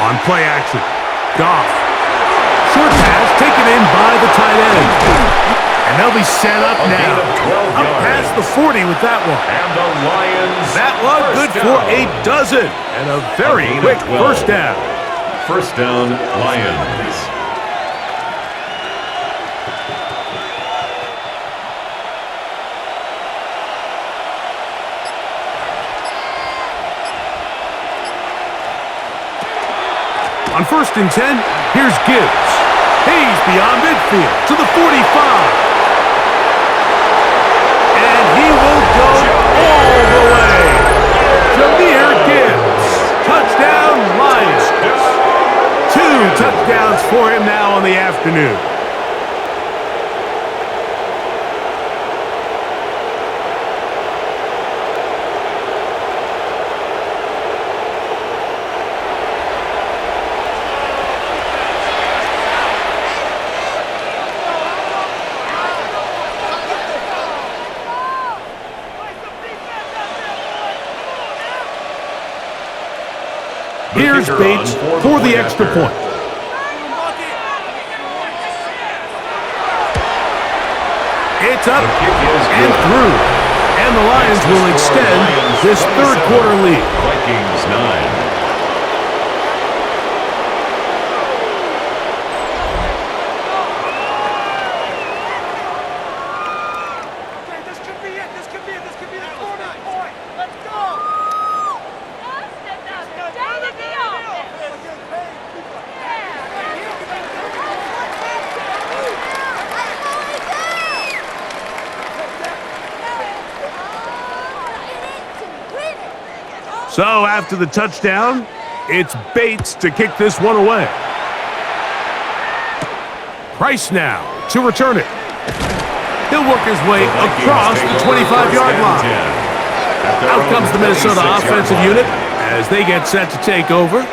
On play action, Goff. Short pass taken in by the tight end. And they'll be set up now. Up past the 40 with that one. And the Lions. That one good for a dozen. And a very quick first down. First down, Lions. On 1st and 10, here's Gibbs. He's beyond midfield to the 45. And he will go all the way. Jahmyr Gibbs. Touchdown, Lions. 2 touchdowns for him now on the afternoon. Here's Bates for the extra point. It's up and through. And the Lions will extend this third quarter lead. Vikings 9. So after the touchdown, it's Bates to kick this one away. Price now to return it. He'll work his way across the 25-yard line. Out comes the Minnesota offensive unit as they get set to take over.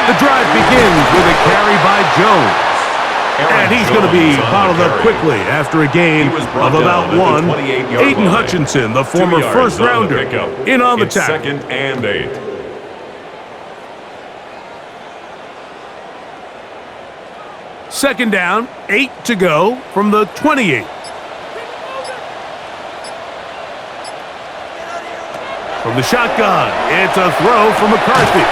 The drive begins with a carry by Jones. And he's going to be bottled up quickly after a gain of about 1. Aiden Hutchinson, the former first-rounder, in on the tackle. 2nd and 8. Second down, 8 to go from the 28. From the shotgun, it's a throw from McCarthy.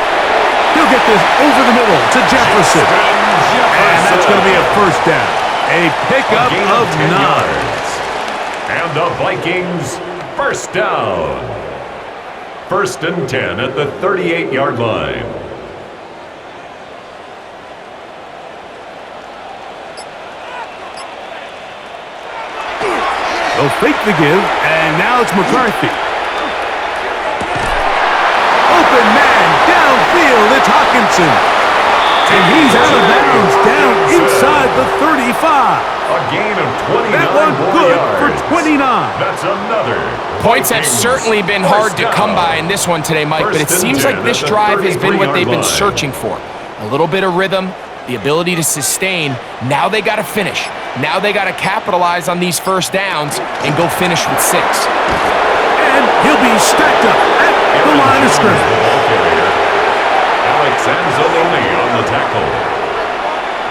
He'll get this over the middle to Jefferson. And that's going to be a first down. A pickup of 9. Yards. And the Vikings first down. 1st and 10 at the 38-yard line. They'll fake the give, and now it's McCarthy. Open man, downfield, it's Hawkinson. And he's out of bounds, down inside the 35. A gain of 29 That one good for 29. That's another. Points have certainly been hard to come by in this one today, Mike, but it seems like this drive has been what they've been searching for. A little bit of rhythm, the ability to sustain. Now they got to finish. Now they got to capitalize on these first downs and go finish with 6. And he'll be stacked up at the line of scrimmage. Alex Anzalone on the tackle.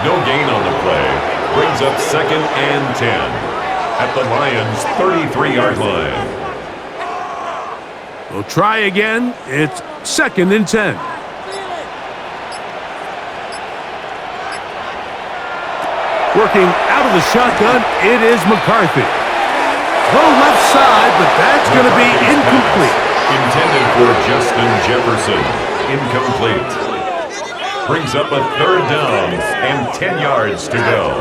No gain on the play. Brings up 2nd and 10 at the Lions' 33-yard line. We'll try again. It's 2nd and 10. Working out of the shotgun, it is McCarthy. Throw left side, but that's going to be incomplete. Intended for Justin Jefferson. Incomplete. Brings up a 3rd down and 10 yards to go.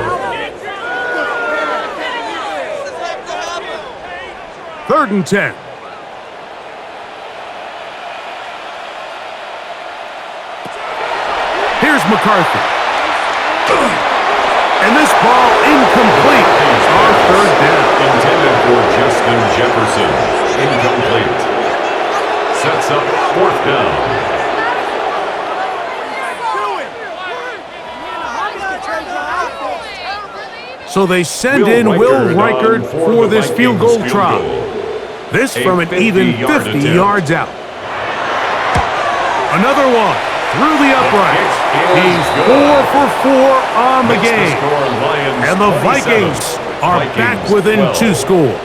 3rd and 10. Here's McCarthy. And this ball incomplete on 3rd down. Intended for Justin Jefferson. Incomplete. Sets up 4th down. So they send in Will Reichard for this field goal try. This from an even 50 yards out. Another one through the uprights. He's 4 for 4 on the game. And the Vikings are back within 2 scores.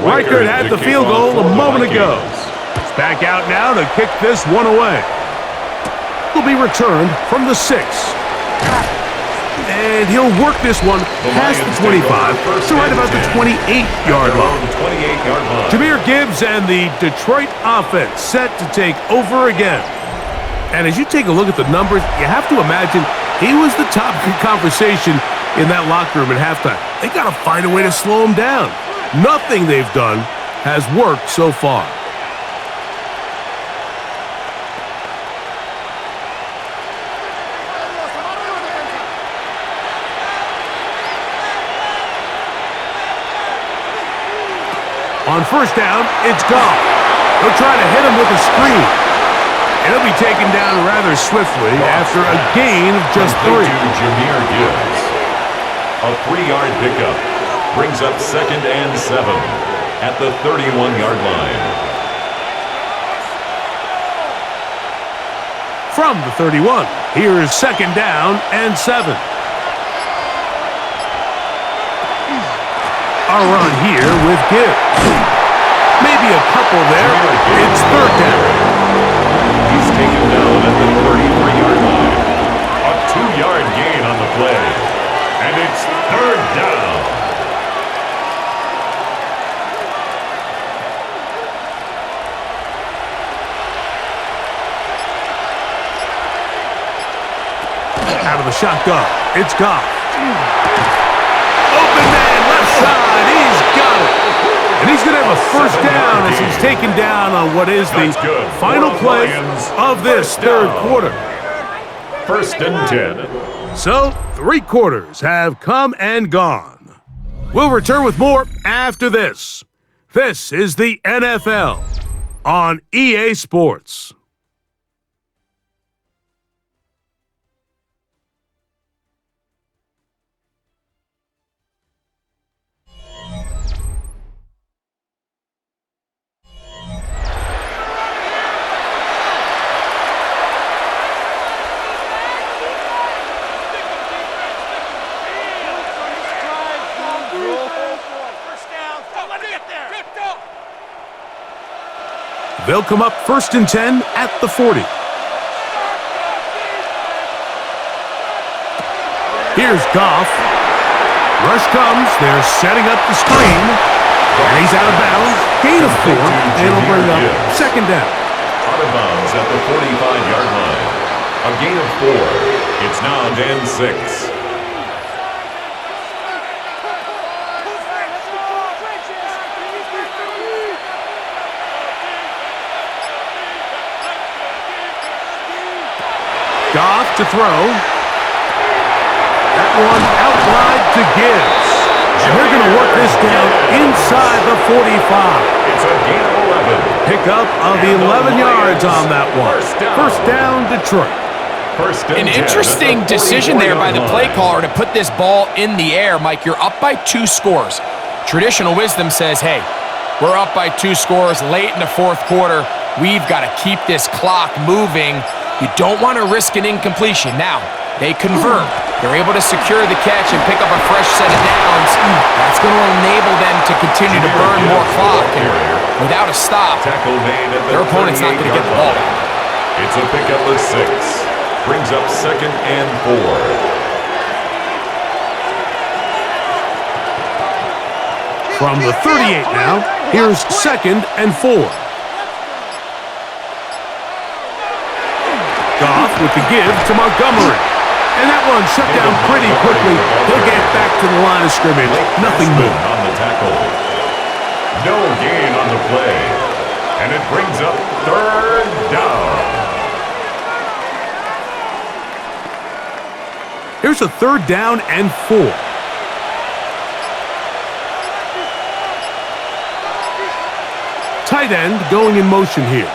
Reichard had the field goal a moment ago. He's back out now to kick this one away. Will be returned from the 6. And he'll work this one past the 25 to right about the 28-yard line. Jahmyr Gibbs and the Detroit offense set to take over again. And as you take a look at the numbers, you have to imagine he was the top conversation in that locker room at halftime. They got to find a way to slow him down. Nothing they've done has worked so far. On 1st down, it's Goff. They'll try to hit him with a screen. And he'll be taken down rather swiftly after a gain of just 3. Jahmyr Gibbs. A 3-yard pickup. Brings up 2nd and 7 at the 31-yard line. From the 31, here is 2nd down and 7. A run here with Gibbs. Maybe a couple there. It's 3rd down. He's taken down at the 33-yard line. A 2-yard gain on the play. And it's 3rd down. Out of the shotgun, it's Goff. Open man, left side, he's got it. And he's going to have a 1st down as he's taken down on what is the final play of this 3rd quarter. 1st and 10. So, 3 quarters have come and gone. We'll return with more after this. This is the NFL on EA Sports. They'll come up 1st and 10 at the 40. Here's Goff. Rush comes. They're setting up the screen. And he's out of bounds. Gain of 4. And it'll bring up second down. Out of bounds at the 45-yard line. A gain of 4. It's now then 6. Goff to throw. That one out wide to Gibbs. And they're going to work this down inside the 45. It's a gain of 11. Pickup of 11 yards on that one. First down, Detroit. An interesting decision there by the play caller to put this ball in the air. Mike, you're up by 2 scores. Traditional wisdom says, hey, we're up by 2 scores late in the fourth quarter. We've got to keep this clock moving. You don't want to risk an incompletion. Now, they convert. They're able to secure the catch and pick up a fresh set of downs. That's going to enable them to continue to burn more clock. And without a stop, their opponent's not going to get the ball back. It's a pickup of 6. Brings up second and 4. From the 38 now, here's second and 4. Goff with the give to Montgomery. And that one shut down pretty quickly. He'll get back to the line of scrimmage. Nothing more. On the tackle. No gain on the play. And it brings up third down. Here's a third down and 4. Tight end going in motion here.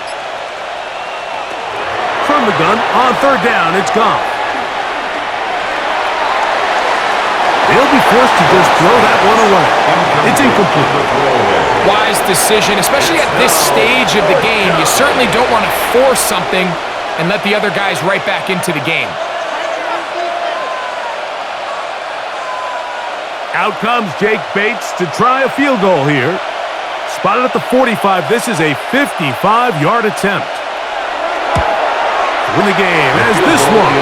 From the gun on third down, it's Goff. They'll be forced to just throw that one away. It's incomplete. Wise decision, especially at this stage of the game. You certainly don't want to force something and let the other guys right back into the game. Out comes Jake Bates to try a field goal here. Spotted at the 45. This is a 55-yard attempt. Win the game, as this one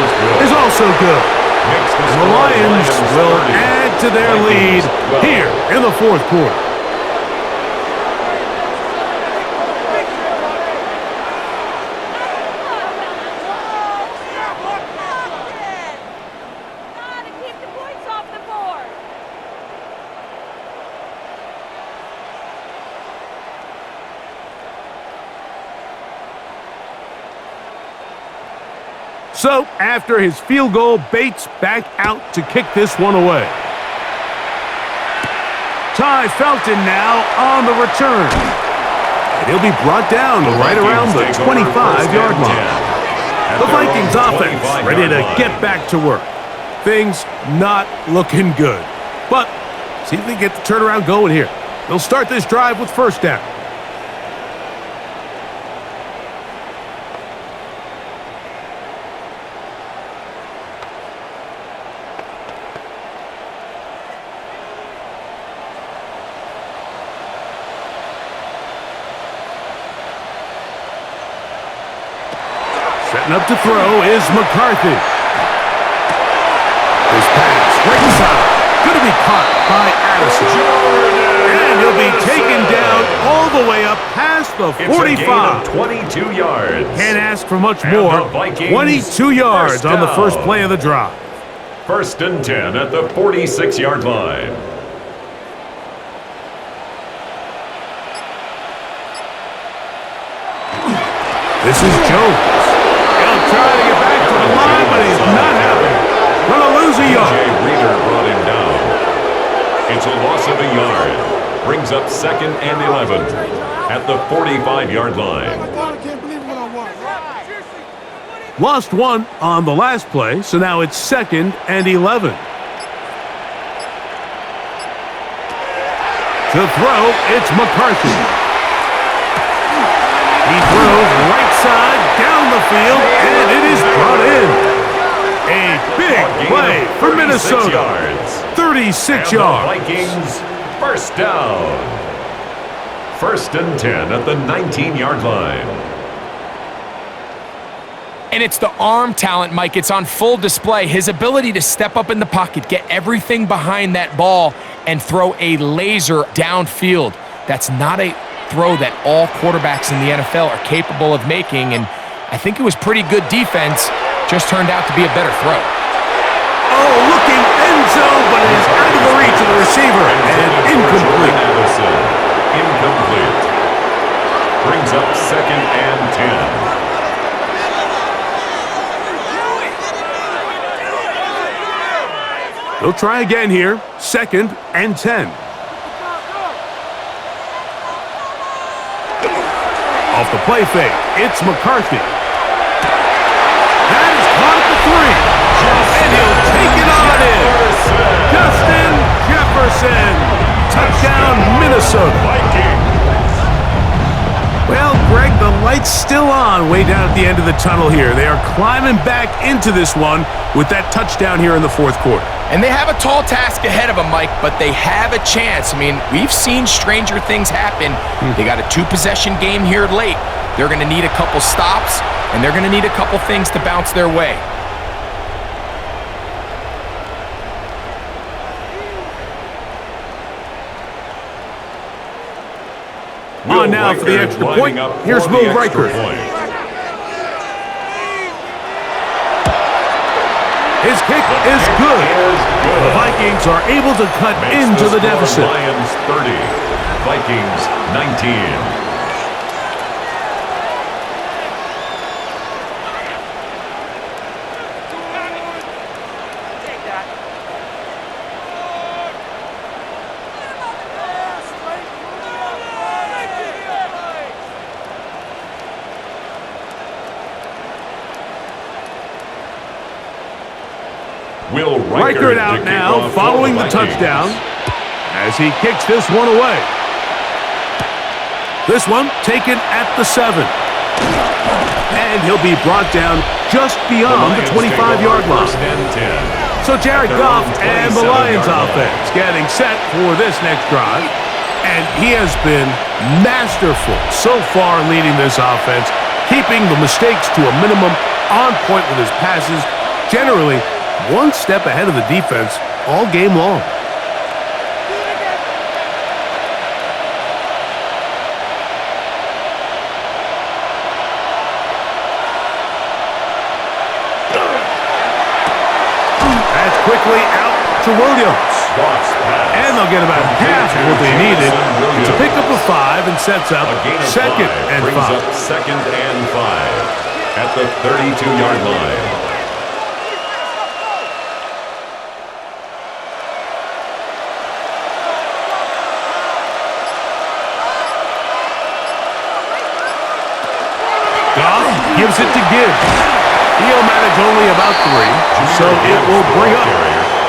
is also good. And the Lions will add to their lead here in the fourth quarter. So, after his field goal, Bates back out to kick this one away. Ty Felton now on the return. And he'll be brought down right around the 25-yard line. The Vikings offense ready to get back to work. Things not looking good. But see if they get the turnaround going here. They'll start this drive with first down. Setting up to throw is McCarthy. His pass right inside. Going to be caught by Addison. And he'll be taken down all the way up past the 45. It's a gain of 22 yards. Can't ask for much more. 22 yards on the first play of the drive. First and 10 at the 46-yard line. This is Jones. He'll try to get back to the line, but he's not happy. Gonna lose a yard. Reader brought him down. It's a loss of a yard. Brings up second and 11 at the 45-yard line. Lost one on the last play, so now it's second and 11. To throw, it's McCarthy. He throws right side down the field, and it is brought in. A big play for Minnesota. 36 yards. Vikings first down. First and 10 at the 19-yard line. And it's the arm talent, Mike. It's on full display. His ability to step up in the pocket, get everything behind that ball, and throw a laser downfield. That's not a throw that all quarterbacks in the NFL are capable of making, and I think it was pretty good defense. Just turned out to be a better throw. Oh, looking end zone, but it is out of the reach of the receiver, and incomplete. Incomplete. Brings up 2nd and 10. They'll try again here. 2nd and 10. Off the play fake, it's McCarthy. That is caught at the 3. And he'll take it on in. Justin Jefferson. Touchdown, Minnesota. Vikings. Well, Greg, the light's still on way down at the end of the tunnel here. They are climbing back into this one with that touchdown here in the 4th quarter. And they have a tall task ahead of them, Mike, but they have a chance. I mean, we've seen stranger things happen. They got a 2-possession game here late. They're going to need a couple stops, and they're going to need a couple things to bounce their way. On now for the extra point. Here's Will Riker. His kick is good. The Vikings are able to cut into the deficit. Lions 30, Vikings 19. Will Riker out now following the touchdown as he kicks this one away. This one taken at the 7. And he'll be brought down just beyond the 25-yard line. So Jared Goff and the Lions offense getting set for this next drive. And he has been masterful so far leading this offense, keeping the mistakes to a minimum, on point with his passes, generally one step ahead of the defense all game long. That's quickly out to Williams. And they'll get about half of what they needed to pick up a 5 and sets up 2nd and 5. Brings up 2nd and 5 at the 32-yard line. Gives it to Gibbs. He'll manage only about 3, so it will bring up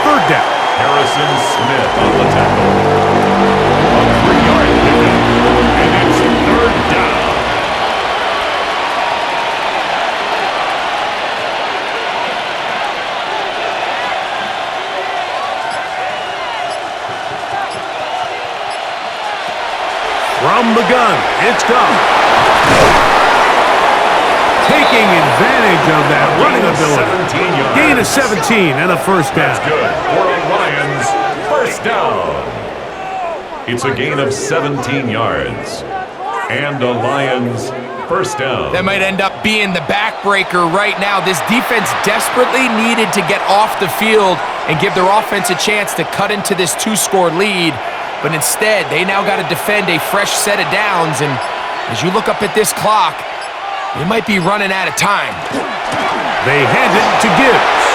3rd down. Harrison Smith on the tackle. A 3-yard pickup, and it's 3rd down. From the gun, it's gone. Taking advantage of that running ability. Gain of 17 and a 1st down. That's good for a Lions 1st down. It's a gain of 17 yards. And a Lions 1st down. That might end up being the backbreaker right now. This defense desperately needed to get off the field and give their offense a chance to cut into this 2-score lead. But instead, they now got to defend a fresh set of downs. And as you look up at this clock, they might be running out of time. They hand it to Gibbs.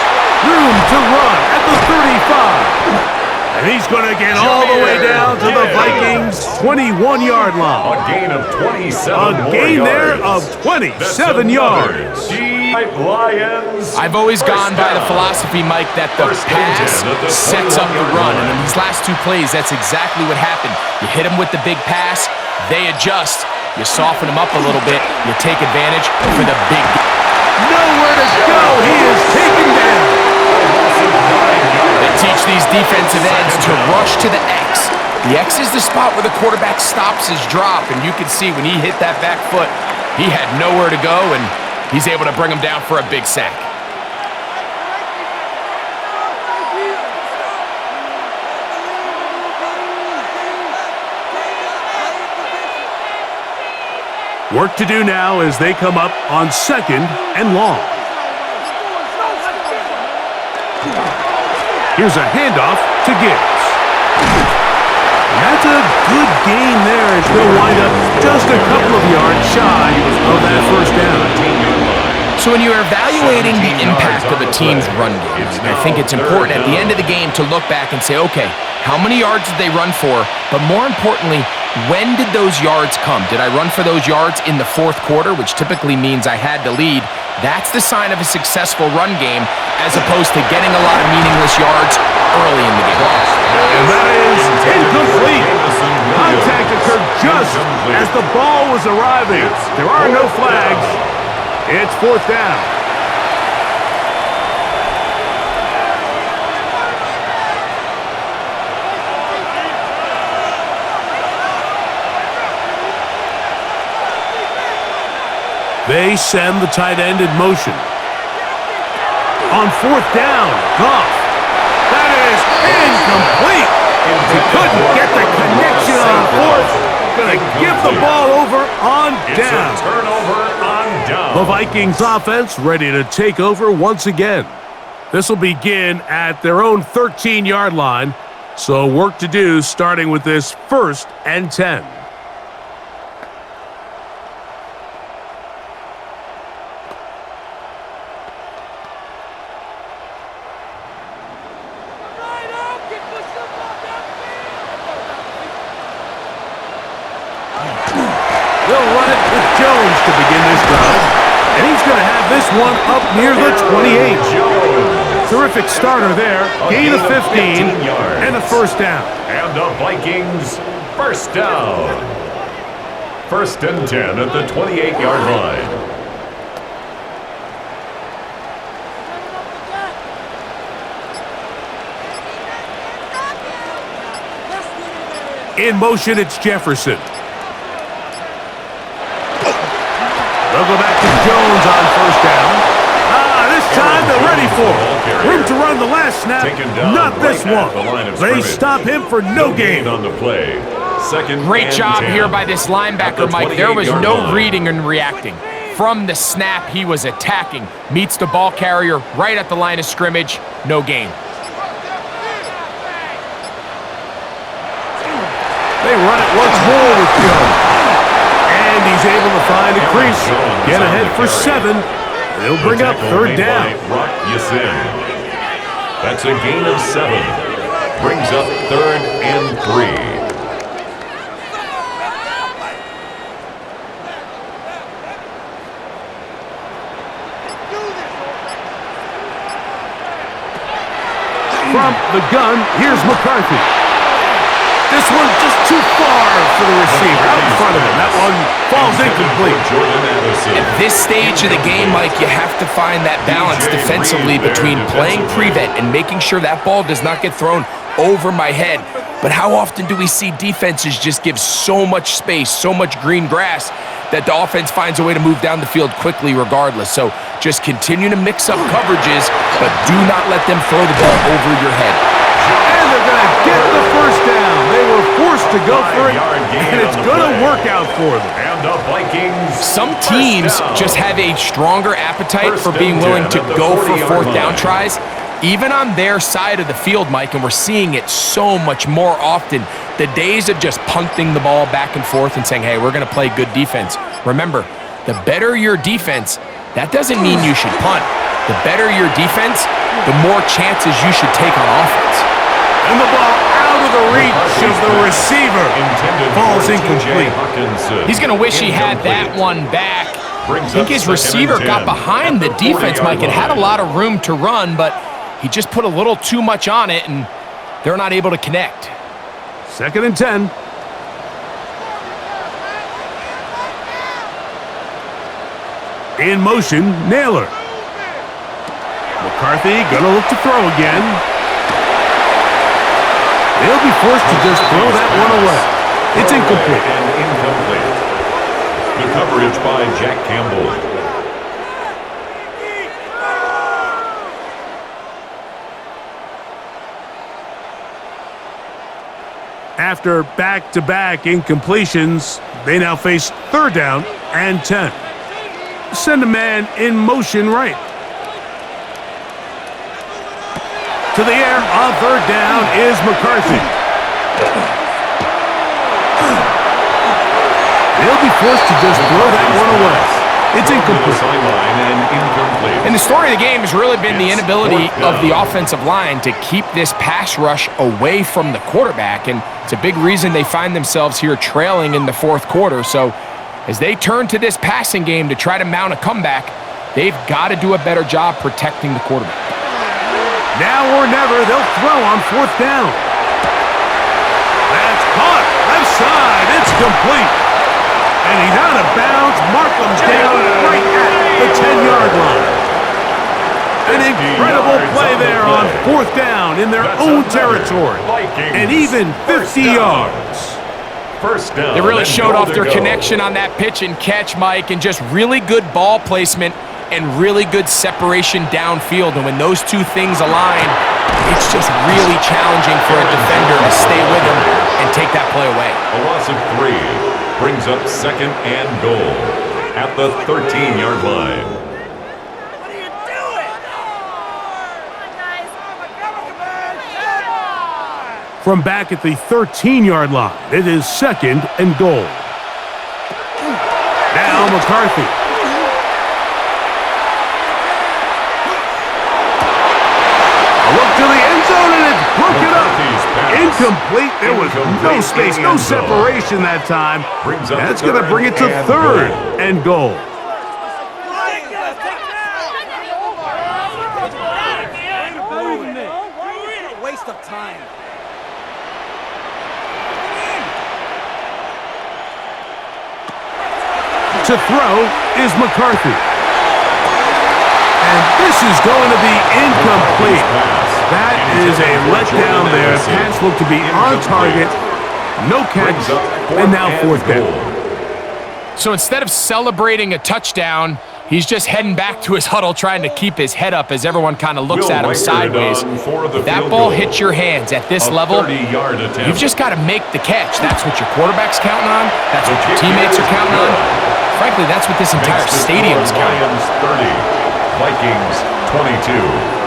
Room to run at the 35. And he's going to get all the way down to the Vikings' 21-yard line. A gain of 27 A gain there of 27 yards. Lions. I've always gone by the philosophy, Mike, that the pass sets up the run. And in these last 2 plays, that's exactly what happened. You hit them with the big pass, they adjust. You soften him up a little bit. You take advantage for the big. Nowhere to go. He is taken down. They teach these defensive ends to rush to the X. The X is the spot where the quarterback stops his drop, and you can see when he hit that back foot, he had nowhere to go, and He's able to bring him down for a big sack. Work to do now as they come up on 2nd and long. Here's a handoff to Gibbs. That's a good gain there as they'll wind up just a couple of yards shy of that first down. So when you're evaluating the impact of a team's run game, I think it's important at the end of the game to look back and say, okay, how many yards did they run for? But more importantly, when did those yards come? Did I run for those yards in the fourth quarter, which typically means I had to lead? That's the sign of a successful run game as opposed to getting a lot of meaningless yards early in the game. And that is incomplete. Contact occurred just as the ball was arriving. There are no flags. It's 4th down. They send the tight end in motion. On 4th down, Goff. That is incomplete. He couldn't get the connection on 4th. Going to give the ball over on down. It's a turnover on down. The Vikings offense ready to take over once again. This will begin at their own 13-yard line. So work to do starting with this 1st and 10. They'll run it with Jones to begin this drive. And he's going to have this one up near the 28. Terrific starter there. Gain of 15 and a first down. And the Vikings first down. 1st and 10 at the 28-yard line. In motion, it's Jefferson. They'll go back to Jones on 1st down. This time they're ready for it. Room to run the last snap. Not this one. They stop him for no gain. On the play. 2nd Great and job 10 here by this linebacker, Mike. There was no reading and reacting. From the snap, he was attacking. Meets the ball carrier right at the line of scrimmage. No gain. They run it once more with Jones. And he's able to find a crease. Get ahead for 7. They'll bring up 3rd down. That's a gain of 7. Brings up 3rd and 3. From the gun, here's McCarthy. This one's just too far for the receiver. Out in front of him. That one falls incomplete. At this stage of the game, Mike, you have to find that balance defensively between playing prevent and making sure that ball does not get thrown over my head. But how often do we see defenses just give so much space, so much green grass, that the offense finds a way to move down the field quickly regardless? So just continue to mix up coverages, but do not let them throw the ball over your head. And they're going to get the first down. They were forced to go for it, and it's going to work out for them. And the Vikings. Some teams just have a stronger appetite for being willing to go for 4th down tries, even on their side of the field, Mike, and we're seeing it so much more often. The days of just punting the ball back and forth and saying, hey, we're going to play good defense. Remember, the better your defense, that doesn't mean you should punt. The better your defense, the more chances you should take on offense. And the ball out of the reach of the receiver. Falls incomplete. He's going to wish he had that one back. I think his receiver got behind the defense, Mike, and had a lot of room to run, but he just put a little too much on it, and they're not able to connect. 2nd and 10. In motion, Naylor. McCarthy gonna look to throw again. They'll be forced to just throw that one away. It's incomplete. And incomplete. The coverage by Jack Campbell. after back-to-back incompletions, they now face 3rd down and 10. Send a man in motion right. To the air on 3rd down is McCarthy. They'll be forced to just throw that one away. It's incomplete. And the story of the game has really been the inability of the offensive line to keep this pass rush away from the quarterback, and it's a big reason they find themselves here trailing in the 4th quarter. So as they turn to this passing game to try to mount a comeback, they've got to do a better job protecting the quarterback. Now or never, they'll throw on 4th down. That's caught. Left side. It's complete. And he's out of bounds. Markham's down right at the 10-yard line. An incredible play there on 4th down in their own territory. And even 50 yards. First down. They really showed off their connection on that pitch and catch, Mike, and just really good ball placement and really good separation downfield. And when those two things align, it's just really challenging for a defender to stay with him and take that play away. A loss of 3 brings up 2nd and goal at the 13-yard line. What are you doing? From back at the 13-yard line, it is 2nd and goal. Now McCarthy. Look to the end zone, and it's broken up. Incomplete. There was no space, no separation that time. That's going to bring it to 3rd and goal. Waste of time. To throw is McCarthy. And this is going to be incomplete. That is a letdown there. Pass looked to be on target. No catch. And now 4th down. So instead of celebrating a touchdown, he's just heading back to his huddle trying to keep his head up as everyone kind of looks at him sideways. If that ball hits your hands at this level, you've just got to make the catch. That's what your quarterback's counting on. That's what your teammates are counting on. Frankly, that's what this entire stadium is counting on. 30. Vikings 22.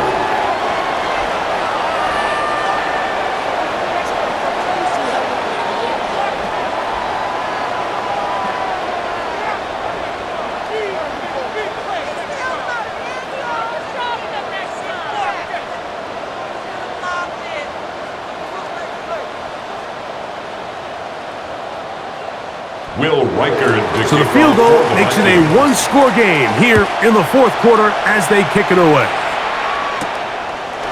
So the field goal makes it a 1-score game here in the 4th quarter as they kick it away.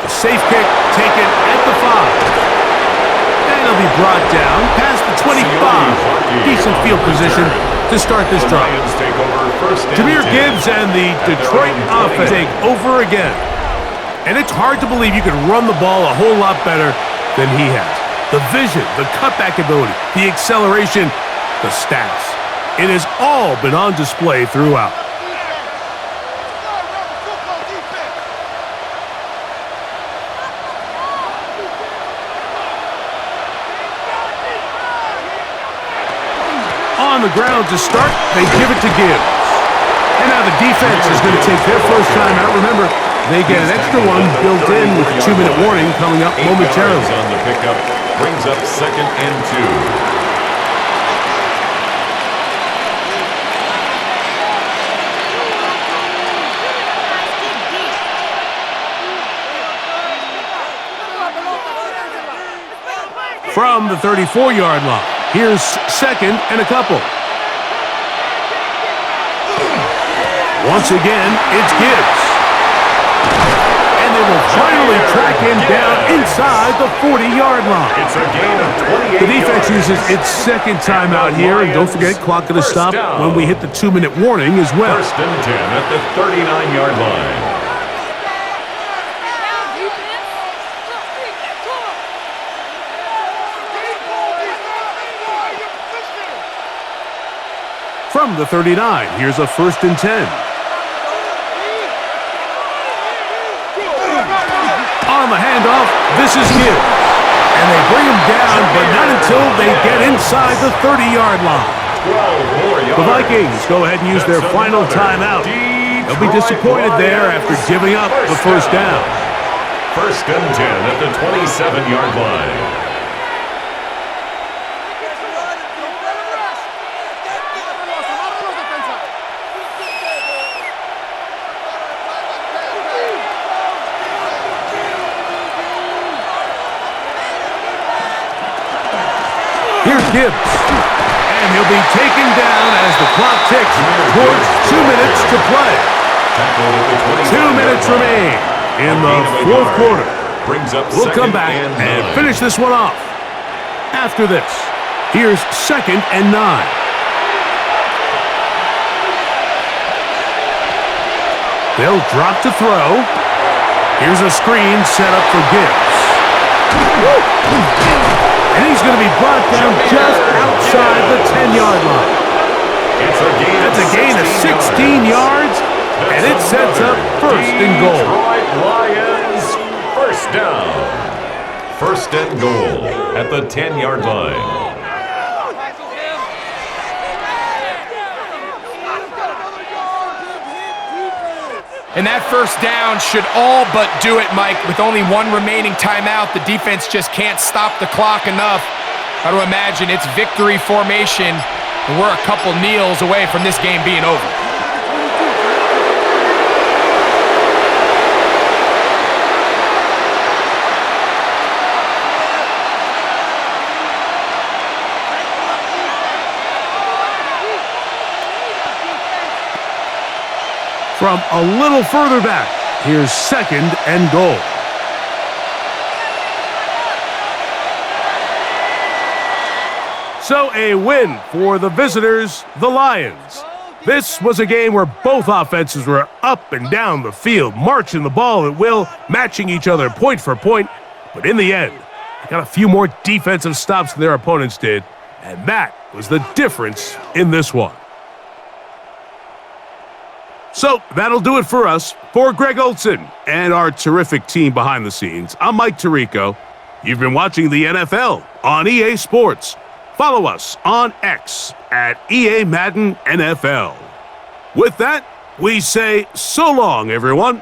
A safe kick taken at the 5. And it'll be brought down past the 25. Decent field position to start this drive. Jahmyr Gibbs and the Detroit offense take over again. And it's hard to believe you can run the ball a whole lot better than he has. The vision, the cutback ability, the acceleration, the stats. It has all been on display throughout. On the ground to start, they give it to Gibbs. And now the defense is going to take their first time out. Remember, they get an extra one built in with a 2-minute warning coming up momentarily. On the pickup brings up 2nd and 2. From the 34-yard line, here's 2nd and a couple. Once again, it's Gibbs. And they will finally track him down inside the 40-yard line. It's a gain of 28 The defense uses its 2nd timeout here, and don't forget, clock going to stop when we hit the 2-minute warning as well. 1st and 10 at the 39-yard line. From the 39, here's a 1st and 10. On the handoff, this is Gibbs. And they bring him down, but not until they get inside the 30-yard line. 12 more yards. The Vikings go ahead and use their final timeout. They'll be disappointed there after giving up the first down. First and 10 at the 27-yard line. Here's Gibbs. And he'll be taken down as the clock ticks towards 2 minutes to play. 2 minutes remain in the fourth quarter. We'll come back and finish this one off. After this, here's 2nd and 9. They'll drop to throw. Here's a screen set up for Gibbs. And he's going to be brought down just outside the 10-yard line. That's a gain of 16 yards, and it sets up first and goal. Detroit Lions, first down. First and goal at the 10-yard line. And that first down should all but do it, Mike. With only one remaining timeout, the defense just can't stop the clock enough. Got to imagine it's victory formation, and we're a couple kneels away from this game being over. From a little further back, here's 2nd and goal. So a win for the visitors, the Lions. This was a game where both offenses were up and down the field, marching the ball at will, matching each other point for point. But in the end, they got a few more defensive stops than their opponents did, and that was the difference in this one. So that'll do it for us. For Greg Olson and our terrific team behind the scenes, I'm Mike Tirico. You've been watching the NFL on EA Sports. Follow us on X at EA Madden NFL. With that, we say so long, everyone.